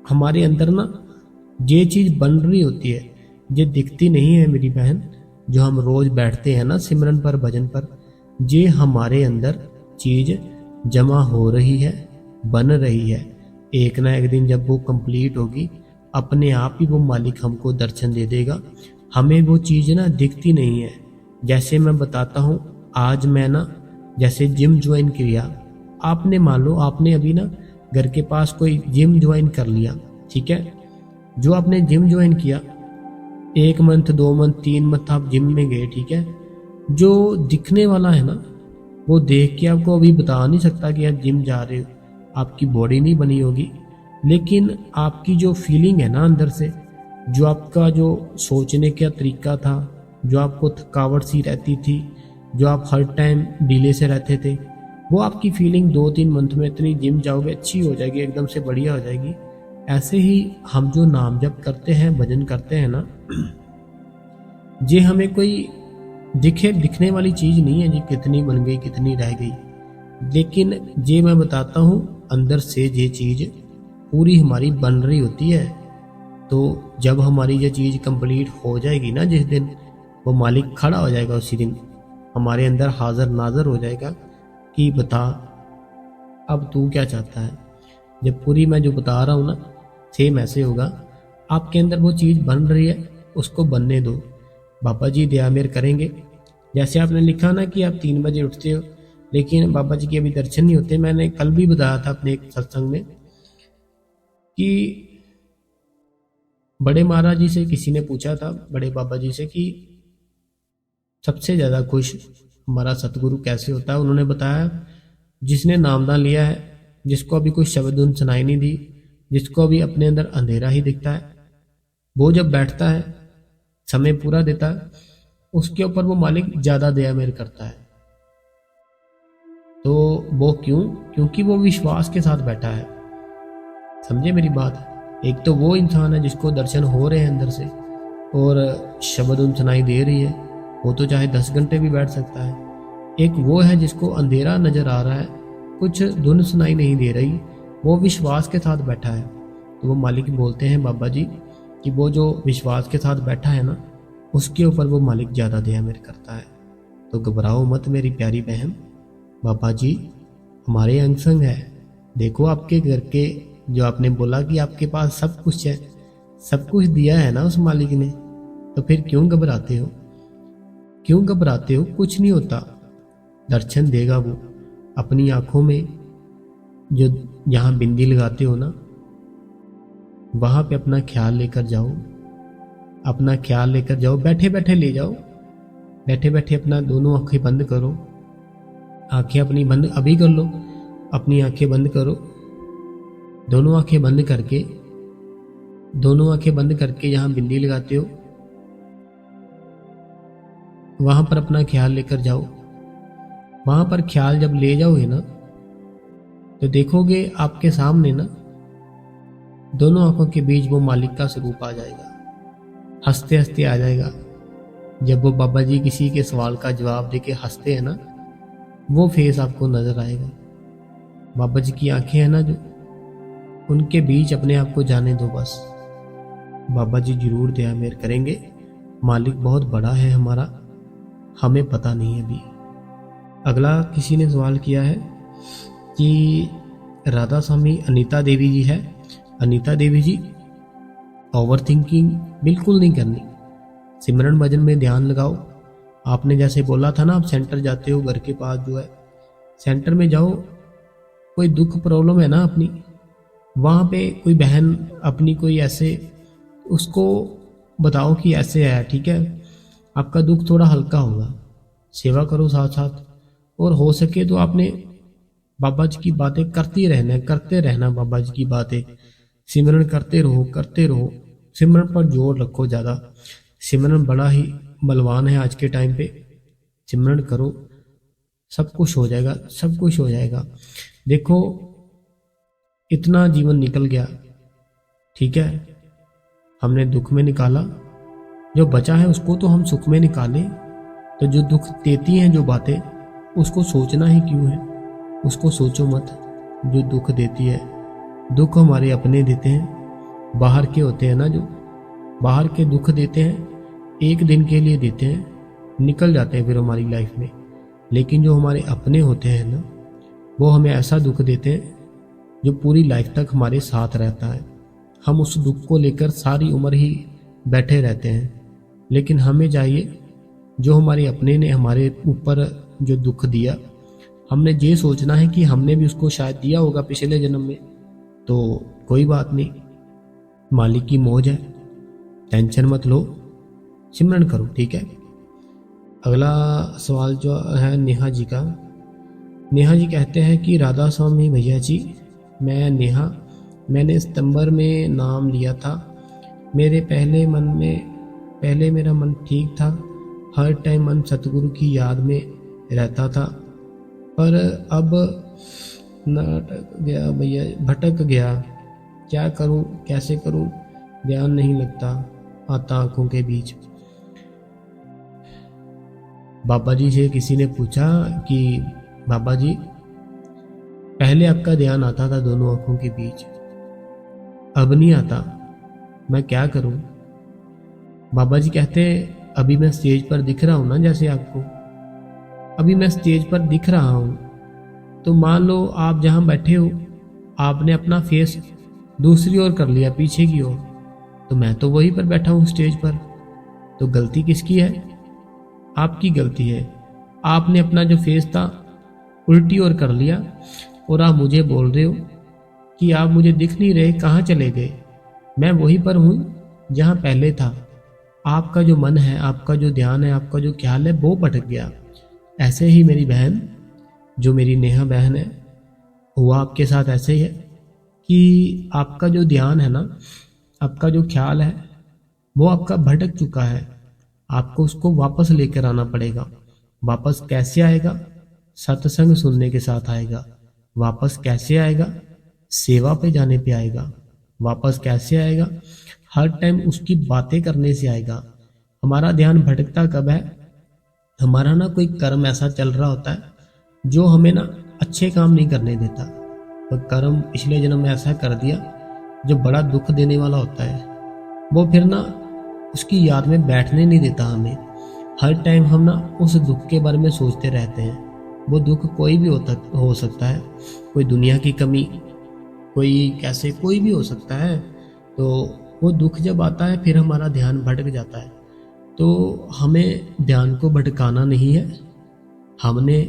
हमारे अंदर ना ये चीज़ बन रही होती है, ये दिखती नहीं है मेरी बहन। जो हम रोज बैठते हैं ना सिमरन पर, भजन पर, ये हमारे अंदर चीज़ जमा हो रही है, बन रही है। एक ना एक दिन जब वो कंप्लीट होगी, अपने आप ही वो मालिक हमको दर्शन दे देगा। हमें वो चीज़ ना दिखती नहीं है। जैसे मैं बताता हूँ, आज मैं ना जैसे जिम ज्वाइन किया, आपने मान लो आपने अभी ना घर के पास कोई जिम ज्वाइन कर लिया, ठीक है, जो आपने जिम ज्वाइन किया, 1 मंथ 2 मंथ 3 मंथ आप जिम में गए, ठीक है, जो दिखने वाला है ना वो देख के आपको अभी बता नहीं सकता कि आप जिम जा रहे हो, आपकी बॉडी नहीं बनी होगी, लेकिन आपकी जो फीलिंग है ना अंदर से, जो आपका जो सोचने का तरीका था, जो आपको थकावट सी रहती थी, जो आप हर टाइम डीले से रहते थे, वो आपकी फीलिंग 2-3 मंथ में इतनी जिम जाओगे अच्छी हो जाएगी, एकदम से बढ़िया हो जाएगी। ऐसे ही हम जो नाम जप करते हैं, भजन करते हैं ना, ये हमें कोई दिखने वाली चीज़ नहीं है जी, कितनी बन गई कितनी रह गई, लेकिन ये मैं बताता हूँ अंदर से ये चीज़ पूरी हमारी बन रही होती है। तो जब हमारी ये चीज़ कंप्लीट हो जाएगी ना, जिस दिन वो मालिक खड़ा हो जाएगा, उसी दिन हमारे अंदर हाजिर नाजर हो जाएगा कि बता अब तू क्या चाहता है। जब पूरी मैं जो बता रहा हूँ ना, सेम ऐसे होगा, आपके अंदर वो चीज़ बन रही है, उसको बनने दो, बाबा जी दया मेर करेंगे। जैसे आपने लिखा ना कि आप 3 बजे उठते हो, लेकिन बाबा जी के अभी दर्शन नहीं होते। मैंने कल भी बताया था अपने एक सत्संग में कि बड़े महाराज जी से किसी ने पूछा था, बड़े बाबा जी से, कि सबसे ज़्यादा खुश हमारा सतगुरु कैसे होता है। उन्होंने बताया जिसने नामदान लिया है, जिसको अभी कोई शब्द धुन सुनाई नहीं दी, जिसको अभी अपने अंदर अंधेरा ही दिखता है, वो जब बैठता है, समय पूरा देता है, उसके ऊपर वो मालिक ज़्यादा दया मेर करता है। तो वो क्यों? क्योंकि वो विश्वास के साथ बैठा है। समझे मेरी बात? एक तो वो इंसान है जिसको दर्शन हो रहे हैं अंदर से और शब्द उन सुनाई दे रही है, वो तो चाहे 10 घंटे भी बैठ सकता है। एक वो है जिसको अंधेरा नजर आ रहा है, कुछ धुन सुनाई नहीं दे रही, वो विश्वास के साथ बैठा है। तो वो मालिक बोलते हैं बाबा जी कि वो जो विश्वास के साथ बैठा है ना, उसके ऊपर वो मालिक ज़्यादा दया मेरे करता है। तो घबराओ मत मेरी प्यारी बहन, बाबा जी हमारे अंग संग है। देखो आपके घर के, जो आपने बोला कि आपके पास सब कुछ है, सब कुछ दिया है ना उस मालिक ने, तो फिर क्यों घबराते हो? क्यों घबराते हो? कुछ नहीं होता, दर्शन देगा वो। अपनी आंखों में जो जहाँ बिंदी लगाते हो ना, वहां पे अपना ख्याल लेकर जाओ, अपना ख्याल लेकर जाओ, बैठे बैठे ले जाओ। बैठे बैठे अपना दोनों आंखें बंद करो, आंखें अपनी बंद अभी कर लो, अपनी आंखें बंद करो। दोनों आंखें बंद करके, दोनों आंखें बंद करके जहां बिंदी लगाते हो वहां पर अपना ख्याल लेकर जाओ। वहां पर ख्याल जब ले जाओगे ना, तो देखोगे आपके सामने ना दोनों आंखों के बीच वो मालिक का स्वरूप आ जाएगा, हंसते हंसते आ जाएगा। जब वो बाबा जी किसी के सवाल का जवाब देके हंसते हैं ना, वो फेस आपको नजर आएगा। बाबा जी की आंखें हैं ना जो, उनके बीच अपने आप को जाने दो बस। बाबा जी जरूर दया मेहर करेंगे। मालिक बहुत बड़ा है हमारा, हमें पता नहीं अभी। अगला किसी ने सवाल किया है कि राधा स्वामी अनीता देवी जी है। अनीता देवी जी, ओवर थिंकिंग बिल्कुल नहीं करनी, सिमरन भजन में ध्यान लगाओ। आपने जैसे बोला था ना, आप सेंटर जाते हो, घर के पास जो है सेंटर में जाओ। कोई दुख प्रॉब्लम है ना अपनी, वहाँ पे कोई बहन अपनी कोई ऐसे, उसको बताओ कि ऐसे है, ठीक है, आपका दुख थोड़ा हल्का होगा। सेवा करो साथ साथ, और हो सके तो आपने बाबा जी की बातें करते रहना बाबा जी की बातें। सिमरन करते रहो करते रहो, सिमरन पर जोर रखो ज़्यादा। सिमरन बड़ा ही बलवान है आज के टाइम पे। सिमरन करो, सब कुछ हो जाएगा, सब कुछ हो जाएगा। देखो इतना जीवन निकल गया, ठीक है, हमने दुख में निकाला, जो बचा है उसको तो हम सुख में निकालें। तो जो दुख देती हैं जो बातें, उसको सोचना ही क्यों है, उसको सोचो मत। जो दुख देती है, दुख हमारे अपने देते हैं, बाहर के होते हैं ना, जो बाहर के दुख देते हैं, एक दिन के लिए देते हैं, निकल जाते हैं फिर हमारी लाइफ में। लेकिन जो हमारे अपने होते हैं ना, वो हमें ऐसा दुख देते हैं जो पूरी लाइफ तक हमारे साथ रहता है। हम उस दुख को लेकर सारी उम्र ही बैठे रहते हैं। लेकिन हमें चाहिए, जो हमारे अपने ने हमारे ऊपर जो दुख दिया, हमने ये सोचना है कि हमने भी उसको शायद दिया होगा पिछले जन्म में। तो कोई बात नहीं, मालिक की मौज है, टेंशन मत लो, सिमरन करो, ठीक है। अगला सवाल जो है नेहा जी का। नेहा जी कहते हैं कि राधा स्वामी भैया जी, मैं नेहा, मैंने सितंबर में नाम लिया था। पहले मेरा मन ठीक था, हर टाइम मन सतगुरु की याद में रहता था, पर अब नाटक गया भैया, भटक गया, क्या करूं, कैसे करूं, ध्यान नहीं लगता आता आंखों के बीच। बाबा जी से किसी ने पूछा कि बाबा जी, पहले आपका ध्यान आता था दोनों आंखों के बीच, अब नहीं आता, मैं क्या करूं? बाबा जी कहते, अभी मैं स्टेज पर दिख रहा हूं ना, जैसे आपको अभी मैं स्टेज पर दिख रहा हूं, तो मान लो आप जहां बैठे हो, आपने अपना फेस दूसरी ओर कर लिया, पीछे की ओर, तो मैं तो वहीं पर बैठा हूं स्टेज पर। तो गलती किसकी है? आपकी गलती है। आपने अपना जो फेस था उल्टी ओर कर लिया, और आप मुझे बोल रहे हो कि आप मुझे दिख नहीं रहे, कहाँ चले गए? मैं वहीं पर हूँ जहाँ पहले था। आपका जो मन है, आपका जो ध्यान है, आपका जो ख्याल है, वो भटक गया। ऐसे ही मेरी बहन, जो मेरी नेहा बहन है, हुआ आपके साथ ऐसे ही है कि आपका जो ध्यान है ना, आपका जो ख्याल है, वो आपका भटक चुका है। आपको उसको वापस लेकर आना पड़ेगा। वापस कैसे आएगा? सत्संग सुनने के साथ आएगा। वापस कैसे आएगा? सेवा पे जाने पे आएगा। वापस कैसे आएगा? हर टाइम उसकी बातें करने से आएगा। हमारा ध्यान भटकता कब है? हमारा ना कोई कर्म ऐसा चल रहा होता है जो हमें ना अच्छे काम नहीं करने देता। और कर्म पिछले जन्म में ऐसा कर दिया जो बड़ा दुख देने वाला होता है। वो फिर ना उसकी याद में बैठने नहीं देता हमें। हर टाइम हम ना उस दुख के बारे में सोचते रहते हैं। वो दुख कोई भी हो सकता है, कोई दुनिया की कमी, कोई कैसे, कोई भी हो सकता है। तो वो दुख जब आता है फिर हमारा ध्यान भटक जाता है। तो हमें ध्यान को भटकाना नहीं है, हमने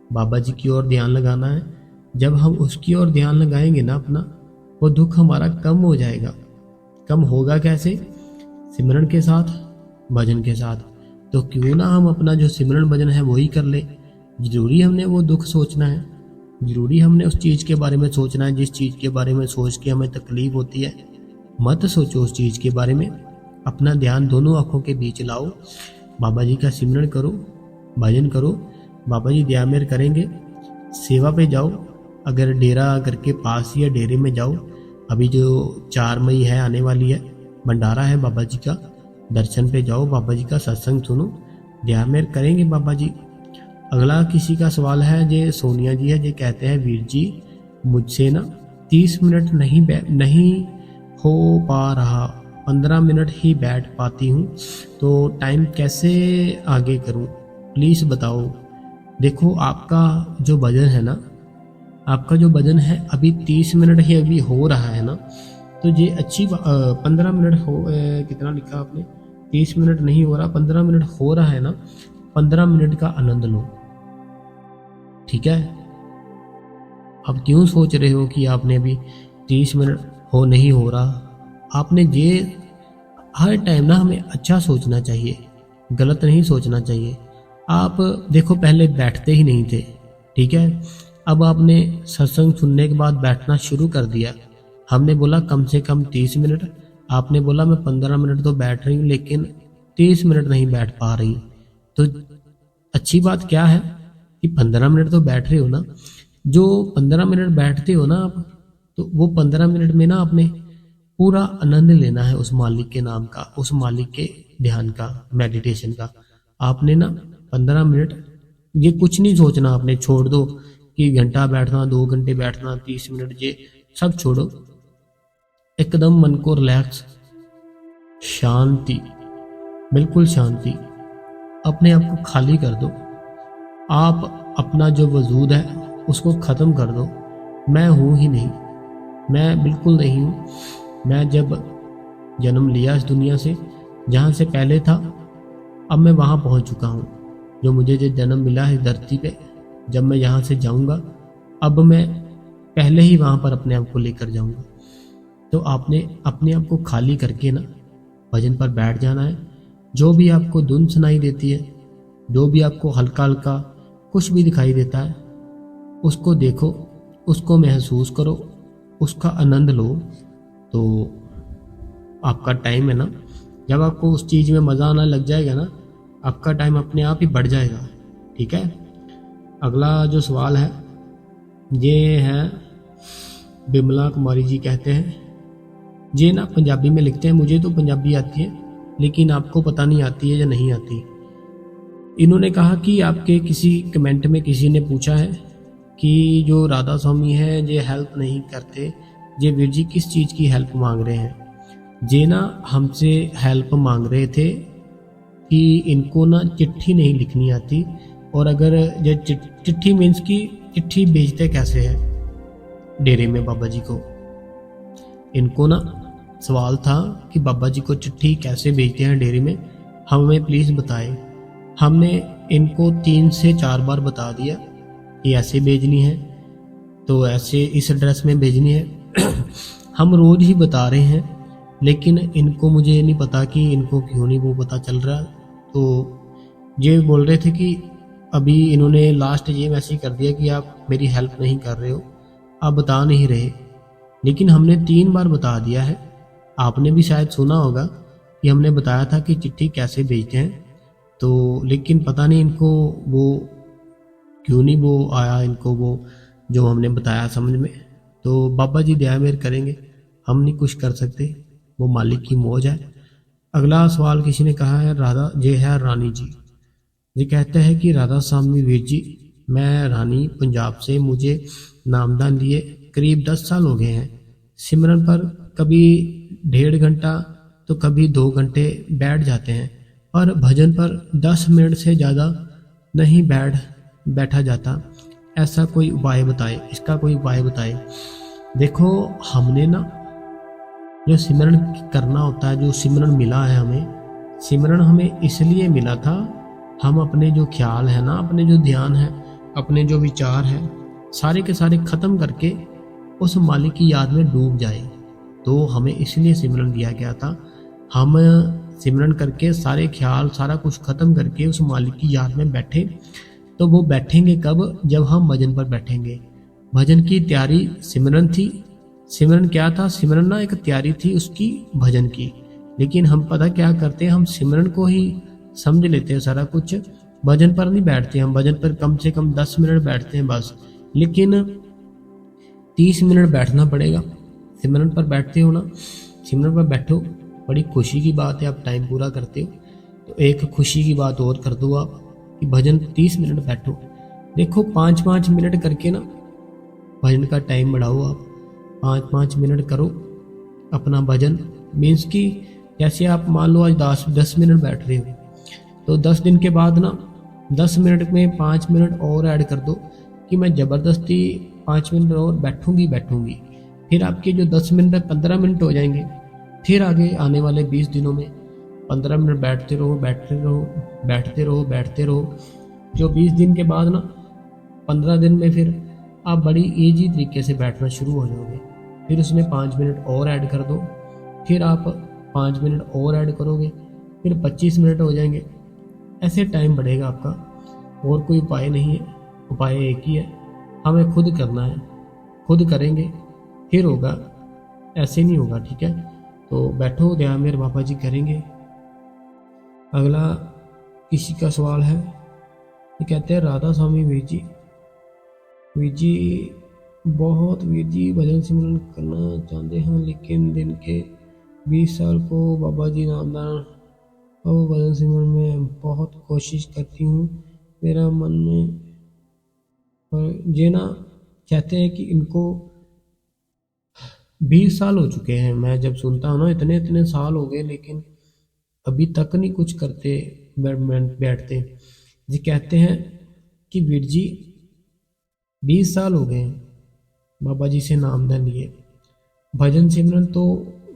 बाबा जी की ओर ध्यान लगाना है। जब हम उसकी ओर ध्यान लगाएंगे ना अपना, वो दुख हमारा कम हो जाएगा। कम होगा कैसे? सिमरन के साथ, भजन के साथ। तो क्यों ना हम अपना जो सिमरन भजन है वही कर ले। जरूरी हमने वो दुख सोचना है, जरूरी हमने उस चीज़ के बारे में सोचना है जिस चीज़ के बारे में सोच के हमें तकलीफ होती है। मत सोचो उस चीज़ के बारे में, अपना ध्यान दोनों आंखों के बीच लाओ, बाबा जी का सिमरन करो, भजन करो, बाबा जी दया मेहर करेंगे। सेवा पे जाओ, अगर डेरा घर के पास ही है डेरे में जाओ। अभी जो 4 मई है आने वाली है, भंडारा है बाबा जी का, दर्शन पे जाओ, बाबा जी का सत्संग सुनो, दया मेहर करेंगे बाबा जी। अगला किसी का सवाल है, जे सोनिया जी है, जे कहते हैं वीर जी मुझसे ना 30 मिनट नहीं हो पा रहा, 15 मिनट ही बैठ पाती हूँ, तो टाइम कैसे आगे करूँ, प्लीज़ बताओ। देखो आपका जो भजन है ना, आपका जो भजन है अभी 30 मिनट ही अभी हो रहा है ना, तो ये अच्छी 15 मिनट हो, कितना लिखा आपने, 30 मिनट नहीं हो रहा, 15 मिनट हो रहा है ना, 15 मिनट का आनंद लो, ठीक है। अब क्यों सोच रहे हो कि आपने अभी 30 मिनट नहीं हो रहा। आपने ये हर टाइम ना हमें अच्छा सोचना चाहिए, गलत नहीं सोचना चाहिए। आप देखो पहले बैठते ही नहीं थे, ठीक है, अब आपने सत्संग सुनने के बाद बैठना शुरू कर दिया। हमने बोला कम से कम 30 मिनट, आपने बोला मैं 15 मिनट तो बैठ रही हूँ लेकिन 30 मिनट नहीं बैठ पा रही। तो अच्छी बात क्या है कि 15 मिनट तो बैठ रहे हो ना। जो 15 मिनट बैठते हो ना आप, तो वो 15 मिनट में ना आपने पूरा आनंद लेना है उस मालिक के नाम का, उस मालिक के ध्यान का, मेडिटेशन का। आपने ना 15 मिनट ये कुछ नहीं सोचना, आपने छोड़ दो कि घंटा बैठना, 2 घंटे बैठना, 30 मिनट, ये सब छोड़ो। एकदम मन को रिलैक्स, शांति, बिल्कुल शांति, अपने आप को खाली कर दो। आप अपना जो वजूद है उसको ख़त्म कर दो। मैं हूँ ही नहीं, मैं बिल्कुल नहीं हूँ। मैं जब जन्म लिया इस दुनिया से, जहाँ से पहले था, अब मैं वहाँ पहुँच चुका हूँ। जो मुझे जो जन्म मिला है धरती पे, जब मैं यहाँ से जाऊँगा, अब मैं पहले ही वहाँ पर अपने आप को लेकर जाऊँगा। तो आपने अपने आप को खाली करके ना भजन पर बैठ जाना है। जो भी आपको धुन सुनाई देती है, जो भी आपको हल्का हल्का कुछ भी दिखाई देता है, उसको देखो, उसको महसूस करो, उसका आनंद लो। तो आपका टाइम है ना, जब आपको उस चीज़ में मज़ा आना लग जाएगा ना, आपका टाइम अपने आप ही बढ़ जाएगा, ठीक है। अगला जो सवाल है ये है, बिमला कुमारी जी कहते हैं, ये ना पंजाबी में लिखते हैं, मुझे तो पंजाबी आती है लेकिन आपको पता नहीं आती है या नहीं आती। इन्होंने कहा कि आपके किसी कमेंट में किसी ने पूछा है कि जो राधा स्वामी है ये हेल्प नहीं करते, ये वीर जी किस चीज़ की हेल्प मांग रहे हैं। ये ना हमसे हेल्प मांग रहे थे कि इनको ना चिट्ठी नहीं लिखनी आती, और अगर ये चिट्ठी मीन्स की चिट्ठी भेजते कैसे है डेरे में बाबा जी को। इनको ना सवाल था कि बाबा जी को चिट्ठी कैसे भेजते हैं डेरे में, हमें प्लीज़ बताएं। हमने इनको 3 से 4 बार बता दिया कि ऐसे भेजनी है, तो ऐसे इस एड्रेस में भेजनी है। हम रोज़ ही बता रहे हैं, लेकिन इनको मुझे नहीं पता कि इनको क्यों नहीं वो पता चल रहा। तो ये बोल रहे थे कि अभी इन्होंने लास्ट ये मैसेज कर दिया कि आप मेरी हेल्प नहीं कर रहे हो, आप बता नहीं रहे, लेकिन हमने 3 बार बता दिया है। आपने भी शायद सुना होगा कि हमने बताया था कि चिट्ठी कैसे भेजते हैं, तो लेकिन पता नहीं इनको वो क्यों नहीं वो आया, इनको वो जो हमने बताया समझ में। तो बाबा जी दया मेहर करेंगे, हम नहीं कुछ कर सकते, वो मालिक की मौज है। अगला सवाल किसी ने कहा है, राधा ये है रानी जी, ये कहते हैं कि राधा स्वामी वीर जी, मैं रानी पंजाब से, मुझे नामदान लिए करीब 10 साल हो गए हैं। सिमरन पर कभी 1.5 घंटा, तो कभी 2 घंटे बैठ जाते हैं, और भजन पर 10 मिनट से ज़्यादा नहीं बैठा जाता। ऐसा कोई उपाय बताए, इसका कोई उपाय बताए। देखो, हमने ना जो सिमरन करना होता है, जो सिमरन मिला है हमें, सिमरन हमें इसलिए मिला था, हम अपने जो ख्याल है ना, अपने जो ध्यान है, अपने जो विचार है, सारे के सारे खत्म करके उस मालिक की याद में डूब जाए। तो हमें इसलिए सिमरन दिया गया था। हम सिमरन करके सारे ख्याल, सारा कुछ खत्म करके उस मालिक की याद में बैठे। तो वो बैठेंगे कब? जब हम भजन पर बैठेंगे। भजन की तैयारी सिमरन थी। सिमरन क्या था? सिमरन ना एक तैयारी थी उसकी, भजन की। लेकिन हम पता क्या करते हैं, हम सिमरन को ही समझ लेते हैं सारा कुछ, भजन पर नहीं बैठते। हम भजन पर कम से कम 10 मिनट बैठते हैं बस, लेकिन 30 मिनट बैठना पड़ेगा। सिमरन पर बैठते हो ना, सिमरन पर बैठो, बड़ी खुशी की बात है, आप टाइम पूरा करते हो। तो एक खुशी की बात और कर दो आप, कि भजन 30 मिनट बैठो। देखो, 5-5 मिनट करके ना भजन का टाइम बढ़ाओ। आप 5-5 मिनट करो अपना भजन। मीन्स कि जैसे आप मान लो आज 10 मिनट बैठ रहे हो, तो 10 दिन के बाद ना 10 मिनट में 5 मिनट और ऐड कर दो, कि मैं ज़बरदस्ती 5 मिनट और बैठूंगी। फिर आपके जो 10 मिनट 15 मिनट हो जाएंगे। फिर आगे आने वाले 20 दिनों में 15 मिनट बैठते रहो। जो 20 दिन के बाद ना 15 दिन में फिर आप बड़ी ईजी तरीके से बैठना शुरू हो जाओगे। फिर उसमें 5 मिनट और ऐड कर दो, फिर आप 5 मिनट और ऐड करोगे, फिर 25 मिनट हो जाएंगे। ऐसे टाइम बढ़ेगा आपका, और कोई उपाय नहीं है। उपाय एक ही है, हमें खुद करना है। खुद करेंगे फिर होगा, ऐसे नहीं होगा। ठीक है, तो बैठो, ध्यान मेरे बाबा जी करेंगे। अगला किसी का सवाल है, ये कहते हैं राधा स्वामी वीर जी भजन सिमरन करना चाहते हैं, लेकिन दिन के 20 साल को बाबा जी नामदान और भजन सिमरन में बहुत कोशिश करती हूँ, मेरा मन में। और ये ना कहते हैं कि इनको 20 साल हो चुके हैं। मैं जब सुनता हूँ ना, इतने साल हो गए, लेकिन अभी तक नहीं कुछ करते, बैठते। जी कहते हैं कि वीर जी 20 साल हो गए बाबा जी से नामदान लिए। भजन सिमरन तो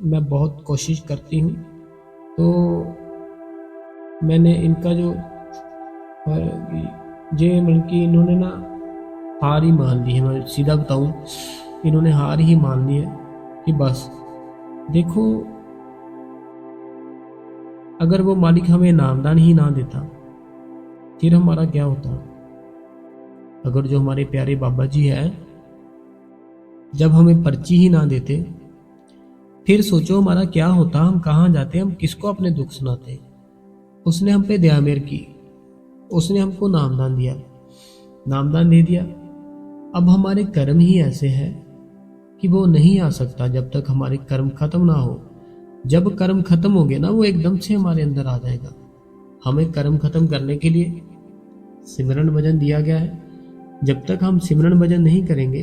मैं बहुत कोशिश करती हूँ। तो मैंने इनका जो मतलब कि इन्होंने ना हार ही मान ली है। मैं सीधा बताऊँ, इन्होंने हार ही मान ली है कि बस। देखो, अगर वो मालिक हमें नामदान ही ना देता, फिर हमारा क्या होता? अगर जो हमारे प्यारे बाबा जी हैं, जब हमें पर्ची ही ना देते, फिर सोचो हमारा क्या होता, हम कहाँ जाते, हम किसको अपने दुख सुनाते। उसने हम पे दया मेहर की, उसने हमको नामदान दिया, नामदान दे दिया। अब हमारे कर्म ही ऐसे हैं कि वो नहीं आ सकता जब तक हमारे कर्म खत्म ना हो। जब कर्म खत्म हो गए ना, वो एकदम से हमारे अंदर आ जाएगा। हमें कर्म खत्म करने के लिए सिमरन भजन दिया गया है। जब तक हम सिमरन भजन नहीं करेंगे,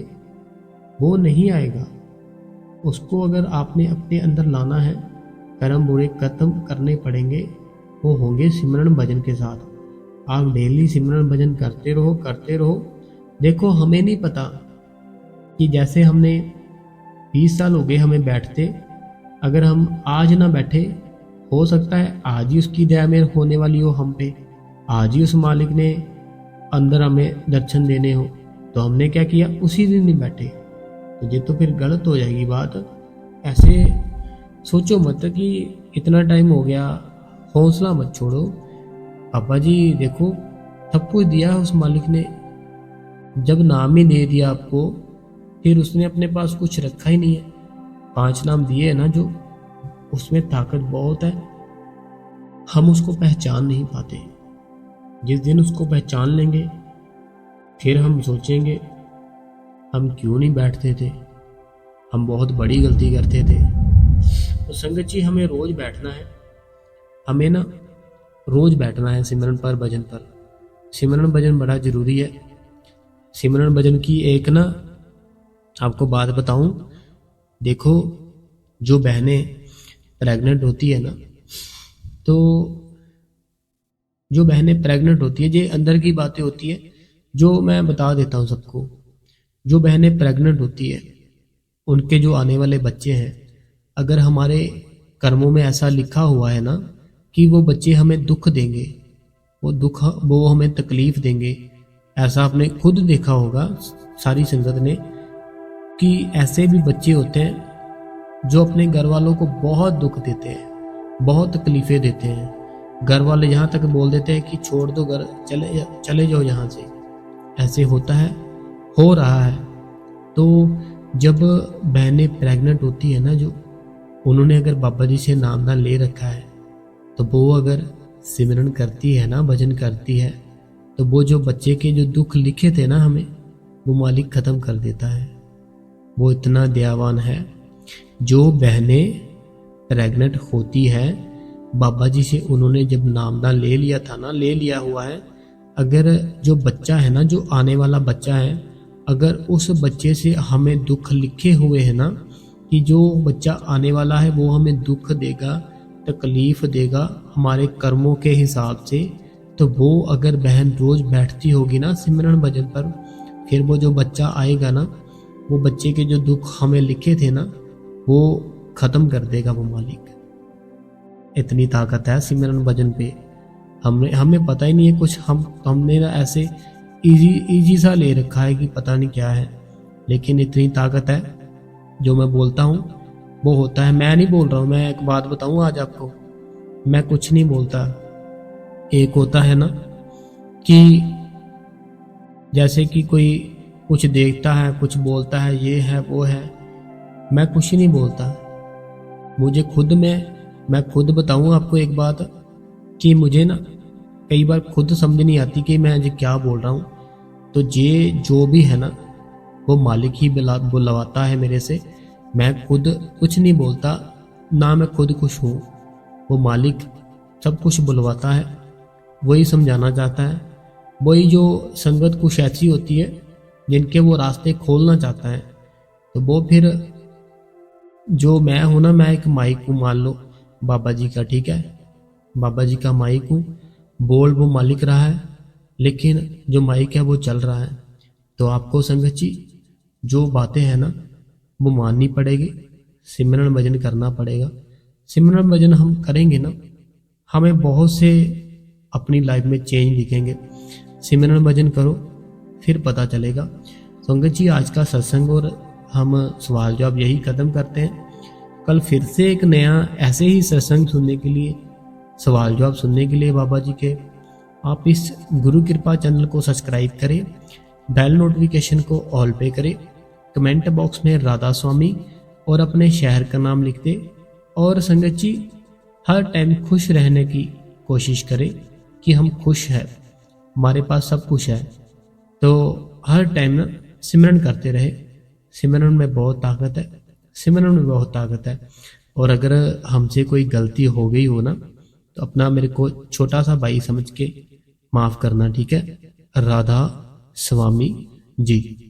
वो नहीं आएगा। उसको अगर आपने अपने अंदर लाना है, कर्म बुरे खत्म करने पड़ेंगे, वो होंगे सिमरन भजन के साथ। आप डेली सिमरन भजन करते रहो। देखो, हमें नहीं पता कि जैसे हमने 20 साल हो गए हमें बैठते, अगर हम आज ना बैठे, हो सकता है आज ही उसकी दया मेहर होने वाली हो हम पे, आज ही उस मालिक ने अंदर हमें दर्शन देने हो। तो हमने क्या किया, उसी दिन नहीं बैठे। तो ये तो फिर गलत हो जाएगी बात। ऐसे सोचो मत कि इतना टाइम हो गया, हौसला मत छोड़ो। पापा जी देखो, सब कुछ दिया है उस मालिक ने। जब नाम ही दे दिया आपको, फिर उसने अपने पास कुछ रखा ही नहीं है। 5 नाम दिए है ना जो, उसमें ताकत बहुत है। हम उसको पहचान नहीं पाते। जिस दिन उसको पहचान लेंगे, फिर हम सोचेंगे हम क्यों नहीं बैठते थे, हम बहुत बड़ी गलती करते थे। तो संगत जी, हमें रोज बैठना है। हमें ना रोज बैठना है सिमरन पर, भजन पर। सिमरन भजन बड़ा जरूरी है। सिमरन भजन की एक ना आपको बात बताऊं। देखो, जो बहनें प्रेग्नेंट होती है ना, तो जो बहनें प्रेग्नेंट होती है, ये अंदर की बातें होती है जो मैं बता देता हूँ सबको। जो बहनें प्रेग्नेंट होती है, उनके जो आने वाले बच्चे हैं, अगर हमारे कर्मों में ऐसा लिखा हुआ है ना कि वो बच्चे हमें दुख देंगे, वो हमें तकलीफ देंगे, ऐसा आपने खुद देखा होगा सारी संगत ने कि ऐसे भी बच्चे होते हैं जो अपने घर वालों को बहुत दुख देते हैं, बहुत तकलीफें देते हैं। घर वाले यहाँ तक बोल देते हैं कि छोड़ दो घर, चले जाओ यहाँ से। ऐसे होता है, हो रहा है। तो जब बहनें प्रेग्नेंट होती है ना, जो उन्होंने अगर बाबा जी से नामदान ले रखा है, तो वो अगर सिमरन करती है ना, भजन करती है, तो वो जो बच्चे के जो दुख लिखे थे ना हमें, वो मालिक खत्म कर देता है। वो इतना दयावान है। जो बहनें प्रेग्नेंट होती है, बाबा जी से उन्होंने जब नामदान ले लिया था ना, ले लिया हुआ है, अगर जो बच्चा है ना, जो आने वाला बच्चा है, अगर उस बच्चे से हमें दुख लिखे हुए है ना कि जो बच्चा आने वाला है वो हमें दुख देगा, तकलीफ देगा हमारे कर्मों के हिसाब से, तो वो अगर बहन रोज बैठती होगी ना सिमरन भजन पर, फिर वो जो बच्चा आएगा ना, वो बच्चे के जो दुख हमें लिखे थे ना, वो खत्म कर देगा वो मालिक। इतनी ताकत है सिमरन भजन पे। हमें पता ही नहीं है कुछ, हमने ना ऐसे इजी सा ले रखा है कि पता नहीं क्या है, लेकिन इतनी ताकत है। जो मैं बोलता हूँ वो होता है। मैं नहीं बोल रहा हूँ, मैं एक बात बताऊँ आज आपको, मैं कुछ नहीं बोलता। एक होता है ना कि जैसे कि कोई कुछ देखता है, कुछ बोलता है, ये है वो है, मैं कुछ नहीं बोलता। मुझे खुद मैं खुद बताऊँ आपको एक बात कि मुझे ना कई बार खुद समझ नहीं आती कि मैं आज क्या बोल रहा हूँ। तो ये जो भी है ना, वो मालिक ही बुलवाता है मेरे से। मैं खुद कुछ नहीं बोलता, ना मैं खुद खुश हूँ। वो मालिक सब कुछ बुलवाता है, वही समझाना चाहता है। वही जो संगत कुछ ऐसी होती है जिनके वो रास्ते खोलना चाहता है, तो वो फिर जो मैं हूं ना, मैं एक माइक हूँ, मान लो बाबा जी का, ठीक है, बाबा जी का माइक हूँ। बोल वो मालिक रहा है, लेकिन जो माइक है वो चल रहा है। तो आपको संगत जी जो बातें हैं ना वो माननी पड़ेगी, सिमरन भजन करना पड़ेगा। सिमरन भजन हम करेंगे ना, हमें बहुत से अपनी लाइफ में चेंज दिखेंगे। सिमरन भजन करो, फिर पता चलेगा। संगत जी आज का सत्संग और हम सवाल जवाब यही खत्म करते हैं। कल फिर से एक नया ऐसे ही सत्संग सुनने के लिए, सवाल जवाब सुनने के लिए बाबा जी के, आप इस गुरु कृपा चैनल को सब्सक्राइब करें, बेल नोटिफिकेशन को ऑल पे करें, कमेंट बॉक्स में राधा स्वामी और अपने शहर का नाम लिख दे। और संगत जी हर टाइम खुश रहने की कोशिश करें कि हम खुश हैं, हमारे पास सब कुछ है। तो हर टाइम ना सिमरन करते रहे। सिमरन में बहुत ताकत है, सिमरन में बहुत ताकत है। और अगर हमसे कोई गलती हो गई हो ना, तो अपना मेरे को छोटा सा भाई समझ के माफ करना, ठीक है। राधा स्वामी जी।